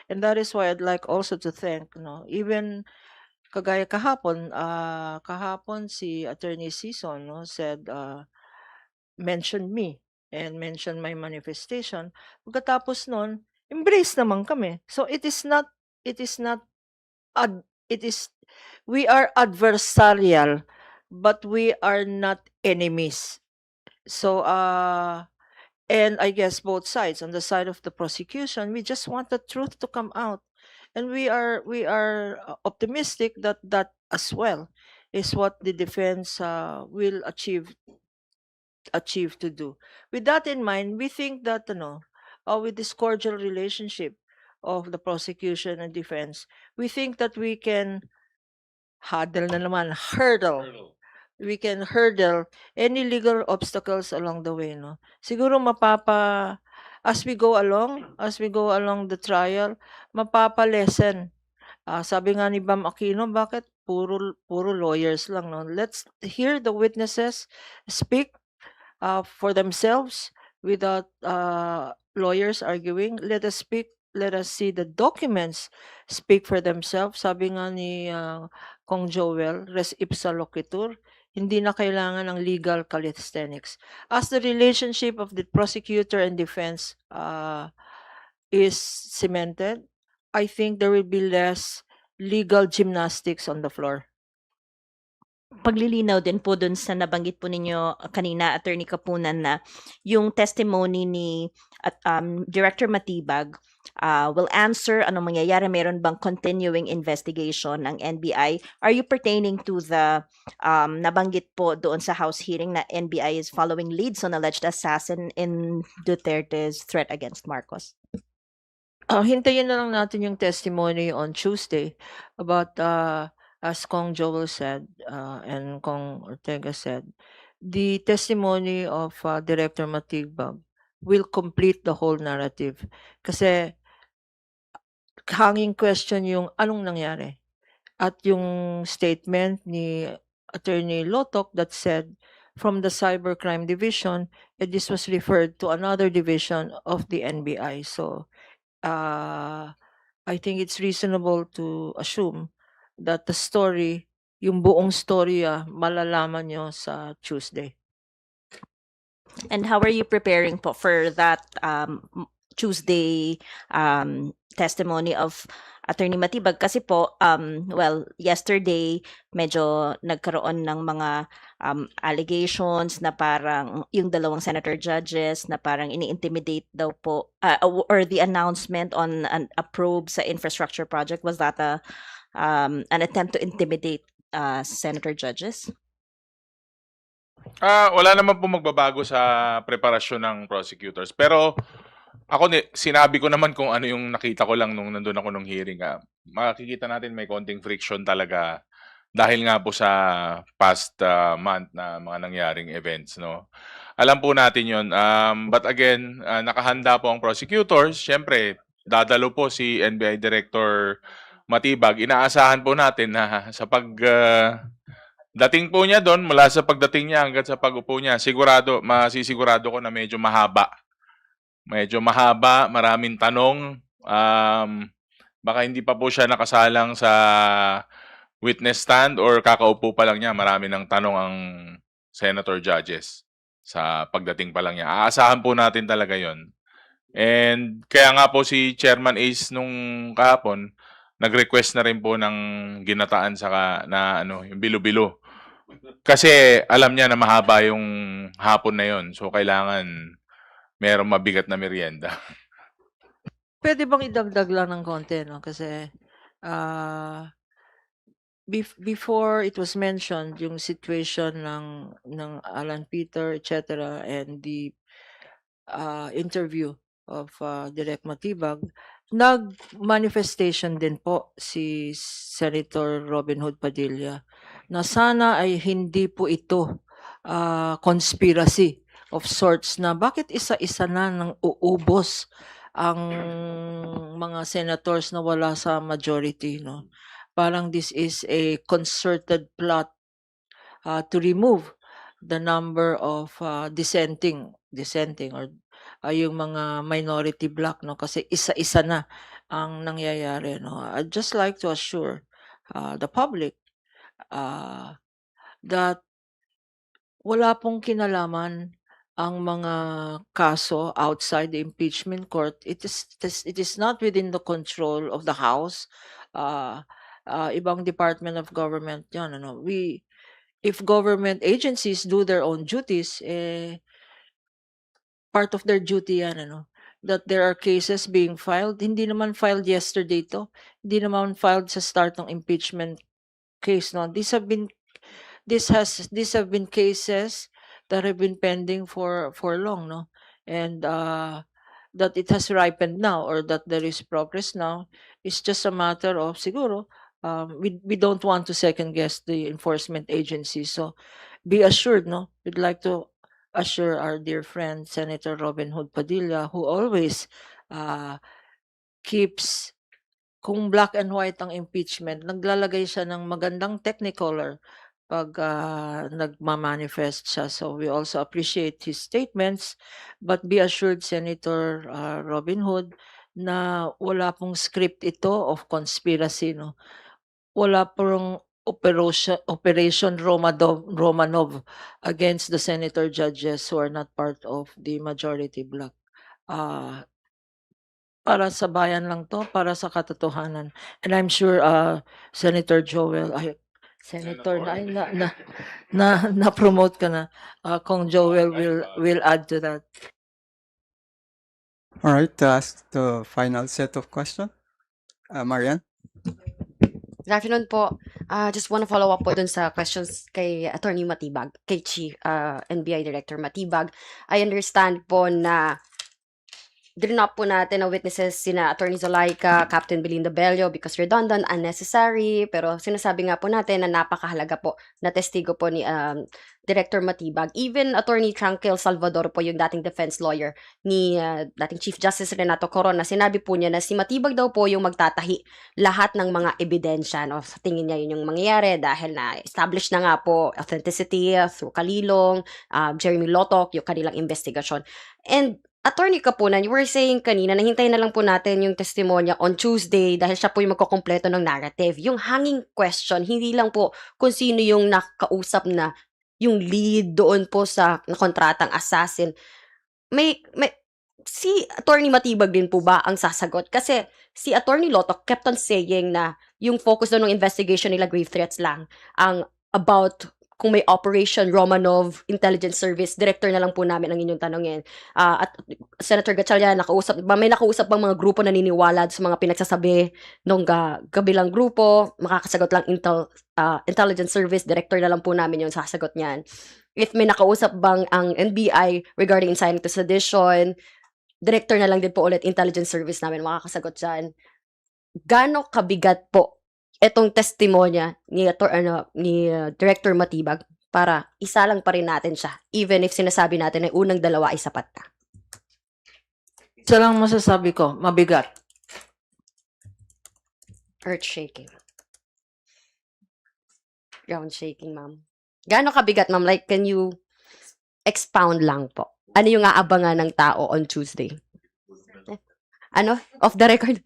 And that is why I'd like also to thank, no, even kagaya kahapon si Attorney Sison, no, said, mentioned me and mentioned my manifestation. Pagkatapos nun, embrace naman kami. So we are adversarial, but we are not enemies. So, and I guess both sides, on the side of the prosecution, we just want the truth to come out. And we are optimistic that as well is what the defense will achieve to do. With that in mind, we think that with this cordial relationship of the prosecution and defense, we think that we can hurdle. We can hurdle any legal obstacles along the way, no. Siguro as we go along the trial, mapapa-lessen. Sabi nga ni Bam Aquino, bakit puro lawyers lang, no? Let's hear the witnesses speak for themselves without lawyers arguing. Let us see the documents speak for themselves. Sabi nga ni Kong Joel, res ipsa loquitur, hindi na kailangan ng legal calisthenics. As the relationship of the prosecutor and defense is cemented, I think there will be less legal gymnastics on the floor. Paglilinaw din po dun sa nabanggit po ninyo kanina, Attorney Kapunan, na yung testimony ni Director Matibag will answer anong mangyayari, meron bang continuing investigation ng NBI. Are you pertaining to the nabanggit po doon sa House hearing na NBI is following leads on alleged assassin in Duterte's threat against Marcos? Hintayin na lang natin yung testimony on Tuesday about, as Kong Joel said, and Kong Ortega said, the testimony of Director Matibag will complete the whole narrative. Kasi hanging question yung anong nangyari. At yung statement ni Attorney Lotok that said from the Cybercrime Division, this was referred to another division of the NBI. So, I think it's reasonable to assume that the story, yung buong storya, malalaman nyo sa Tuesday. And how are you preparing po for that Tuesday testimony of Attorney Matibag? Kasi po, well, yesterday, medyo nagkaroon ng mga allegations na parang yung dalawang senator judges na parang ini-intimidate daw po, or the announcement on a probe sa infrastructure project, was that an attempt to intimidate senator judges? Wala naman po magbabago sa preparasyon ng prosecutors. Pero ako, sinabi ko naman kung ano yung nakita ko lang nung nandun ako nung hearing. Makikita natin may konting friction talaga dahil nga po sa past month na mga nangyaring events. No? Alam po natin yun. But again, nakahanda po ang prosecutors. Siyempre, dadalo po si NBI Director Matibag. Inaasahan po natin na sa dating po niya doon, mula sa pagdating niya hanggang sa pag-upo niya, masisigurado ko na medyo mahaba. Medyo mahaba, maraming tanong. Baka hindi pa po siya nakasalang sa witness stand or kakaupo pa lang niya, marami ng tanong ang senator judges sa pagdating pa lang niya. Aasahan po natin talaga yon. And kaya nga po si Chairman Ace nung kahapon, nag-request na rin po ng ginataan na yung bilo-bilo. Kasi alam niya na mahaba yung hapon na yon. So kailangan merong mabigat na merienda. Pwede bang idagdag lang ng konti, no? Kasi before it was mentioned yung situation ng Alan Peter, etc., and the interview of Direk Matibag, nag-manifestation din po si Senator Robin Hood Padilla na sana ay hindi po ito conspiracy of sorts na bakit isa-isa na nang uubos ang mga senators na wala sa majority, no? Parang this is a concerted plot to remove the number of dissenting or yung mga minority bloc, no? Kasi isa-isa na ang nangyayari, no? I'd just like to assure the public that wala pong kinalaman ang mga kaso outside the impeachment court. It is not within the control of the House. Ibang department of government yan, ano. If government agencies do their own duties, part of their duty yan, ano, that there are cases being filed. Hindi naman filed yesterday to. Hindi naman filed sa start ng impeachment case, no. These have been cases that have been pending for long, no, and that it has ripened now or that there is progress now. It's just a matter of siguro we don't want to second guess the enforcement agency. So be assured, no, we'd like to assure our dear friend Senator Robin Hood Padilla, who always keeps, kung black and white ang impeachment, naglalagay siya ng magandang technicolor pag nagmamanifest siya. So we also appreciate his statements, but be assured, Senator Robin Hood, na wala pong script ito of conspiracy, no. Wala pong Operation Romanov against the senator judges who are not part of the majority bloc. Para sa bayan lang to, para sa katotohanan. And I'm sure Senator Joel, Senator na promote ka na. Kong Joel will add to that. All right, that's the final set of questions. Marian? Good afternoon po. Just want to follow up po dun sa questions kay Attorney Matibag, kay Chief NBI Director Matibag. I understand po na Drinop po natin na witnesses sina Attorney Zolaika, Captain Belinda Bello because redundant, unnecessary, pero sinasabi nga po natin na napakahalaga po na testigo po ni Director Matibag. Even Attorney Tranquil Salvador po yung dating defense lawyer ni dating Chief Justice Renato Corona, sinabi po niya na si Matibag daw po yung magtatahi lahat ng mga ebidensya. No? Sa tingin niya yun yung mangyayari dahil na establish na nga po authenticity through Kalilong, Jeremy Lotok, yung kanilang investigasyon. And Attorney Kapunan, you were saying kanina, nahintay na lang po natin yung testimonya on Tuesday dahil siya po yung magkukumpleto ng narrative. Yung hanging question, hindi lang po kung sino yung nakausap na yung lead doon po sa kontratang assassin. Si Attorney Matibag din po ba ang sasagot? Kasi si Attorney Lotok kept on saying na yung focus doon ng investigation nila grave threats lang ang about kung may Operation Romanov Intelligence Service, director na lang po namin ang inyong tanongin. At Senator Gatchalian, may nakausap bang mga grupo na naniniwala sa mga pinagsasabi ng kabilang grupo? Makakasagot lang Intelligence Service, director na lang po namin yung sasagot niyan. If may nakausap bang ang NBI regarding inciting to sedition, director na lang din po ulit Intelligence Service namin makakasagot dyan. Gaano kabigat po etong testimonya ni Director Matibag para isa lang pa rin natin siya even if sinasabi natin na unang dalawa ay sapat na. Isa lang masasabi ko, mabigat. Earth shaking. Ground shaking, ma'am. Gaano kabigat, ma'am? Like, can you expound lang po? Ano yung aabangan ng tao on Tuesday? Ano? Off the record?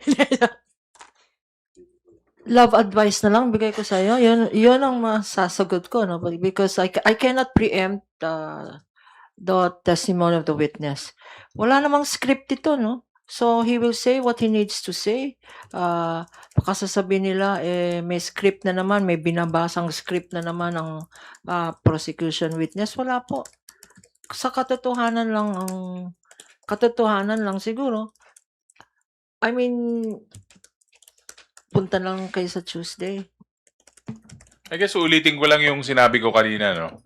Love advice na lang bigay ko sa iyo. Yun ang masasagot ko, no? Because I cannot preempt the testimony of the witness. Wala namang script ito, no? So he will say what he needs to say. Baka sasabihin nila may script na naman, may binabasang script na naman ang prosecution witness. Wala po. Sa katotohanan lang siguro. I mean, punta lang kayo sa Tuesday. I guess ulitin ko lang yung sinabi ko kanina, no?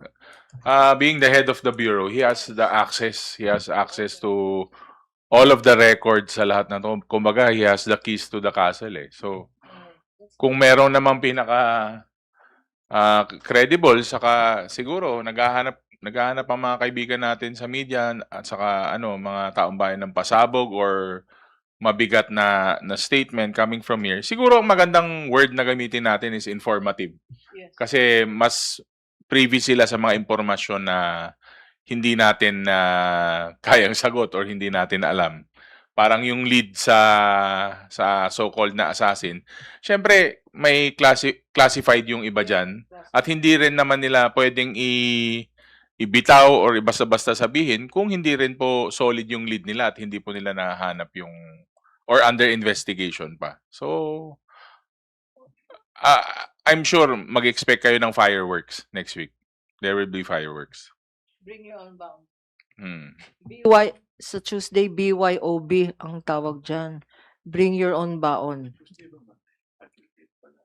Being the head of the bureau, he has the access. He has access to all of the records sa lahat na to. Kumbaga, he has the keys to the castle, eh. So, kung meron namang pinaka credible, saka siguro naghahanap ang mga kaibigan natin sa media at saka mga taong bayan ng pasabog or mabigat na statement coming from here. Siguro ang magandang word na gamitin natin is informative. Yes. Kasi mas privy sila sa mga impormasyon na hindi natin kayang sagot or hindi natin alam. Parang yung lead sa so-called na assassin. Siyempre, may classified yung iba dyan. At hindi rin naman nila pwedeng ibitaw or basta-basta sabihin kung hindi rin po solid yung lead nila at hindi po nila nahanap yung or under investigation pa. So, I'm sure mag-expect kayo ng fireworks next week. There will be fireworks. Bring your own baon. Sa Tuesday, BYOB ang tawag dyan. Bring your own baon.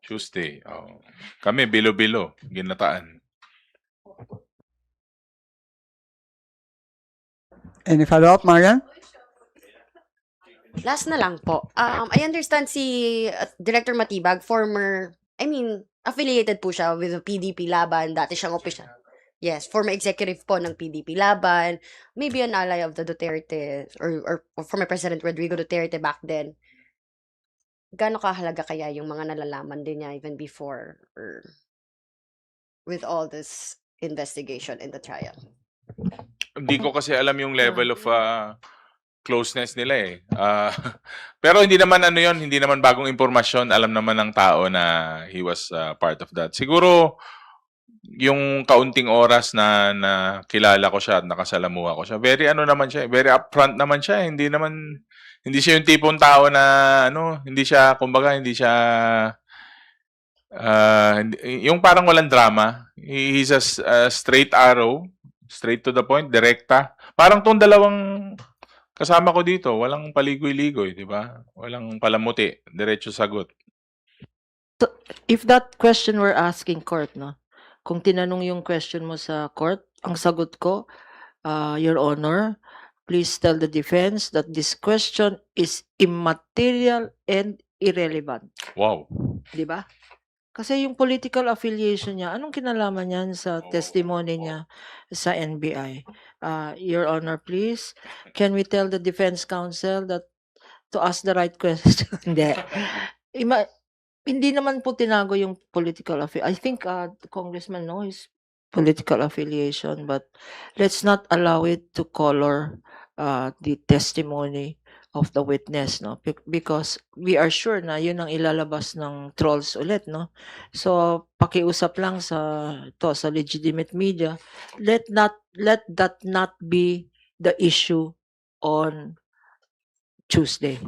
Tuesday. Oh. Kami, bilo-bilo. Ginataan. Any follow-up, Marian? Last na lang po. I understand si Director Matibag, affiliated po siya with the PDP Laban. Dati siyang official. Yes, former executive po ng PDP Laban. Maybe an ally of the Duterte or former President Rodrigo Duterte back then. Gaano kahalaga kaya yung mga nalalaman din niya even before or with all this investigation in the trial? Hindi ko kasi alam yung level of closeness nila eh. Pero hindi naman hindi naman bagong impormasyon. Alam naman ng tao na he was part of that. Siguro, yung kaunting oras na kilala ko siya at nakasalamuha ko siya, very very upfront naman siya. Hindi siya yung tipong tao na hindi siya yung parang walang drama. He's a straight arrow, straight to the point, direkta. Parang tong dalawang kasama ko dito, walang paligoy-ligoy, di ba? Walang palamuti, diretso sagot. If that question were asking court, no? Kung tinanong yung question mo sa court, ang sagot ko, Your Honor, please tell the defense that this question is immaterial and irrelevant. Wow. Di ba? Kasi yung political affiliation niya, anong kinalaman niyan sa testimony niya sa NBI? Your Honor, please, can we tell the defense counsel that to ask the right question? Hindi. Hindi naman po tinago yung political affiliation. I think the congressman knows political affiliation, but let's not allow it to color the testimony of the witness, no? Because we are sure na yun ang ilalabas ng trolls ulit, no? So pakiusap lang sa legitimate media, let that not be the issue on Tuesday.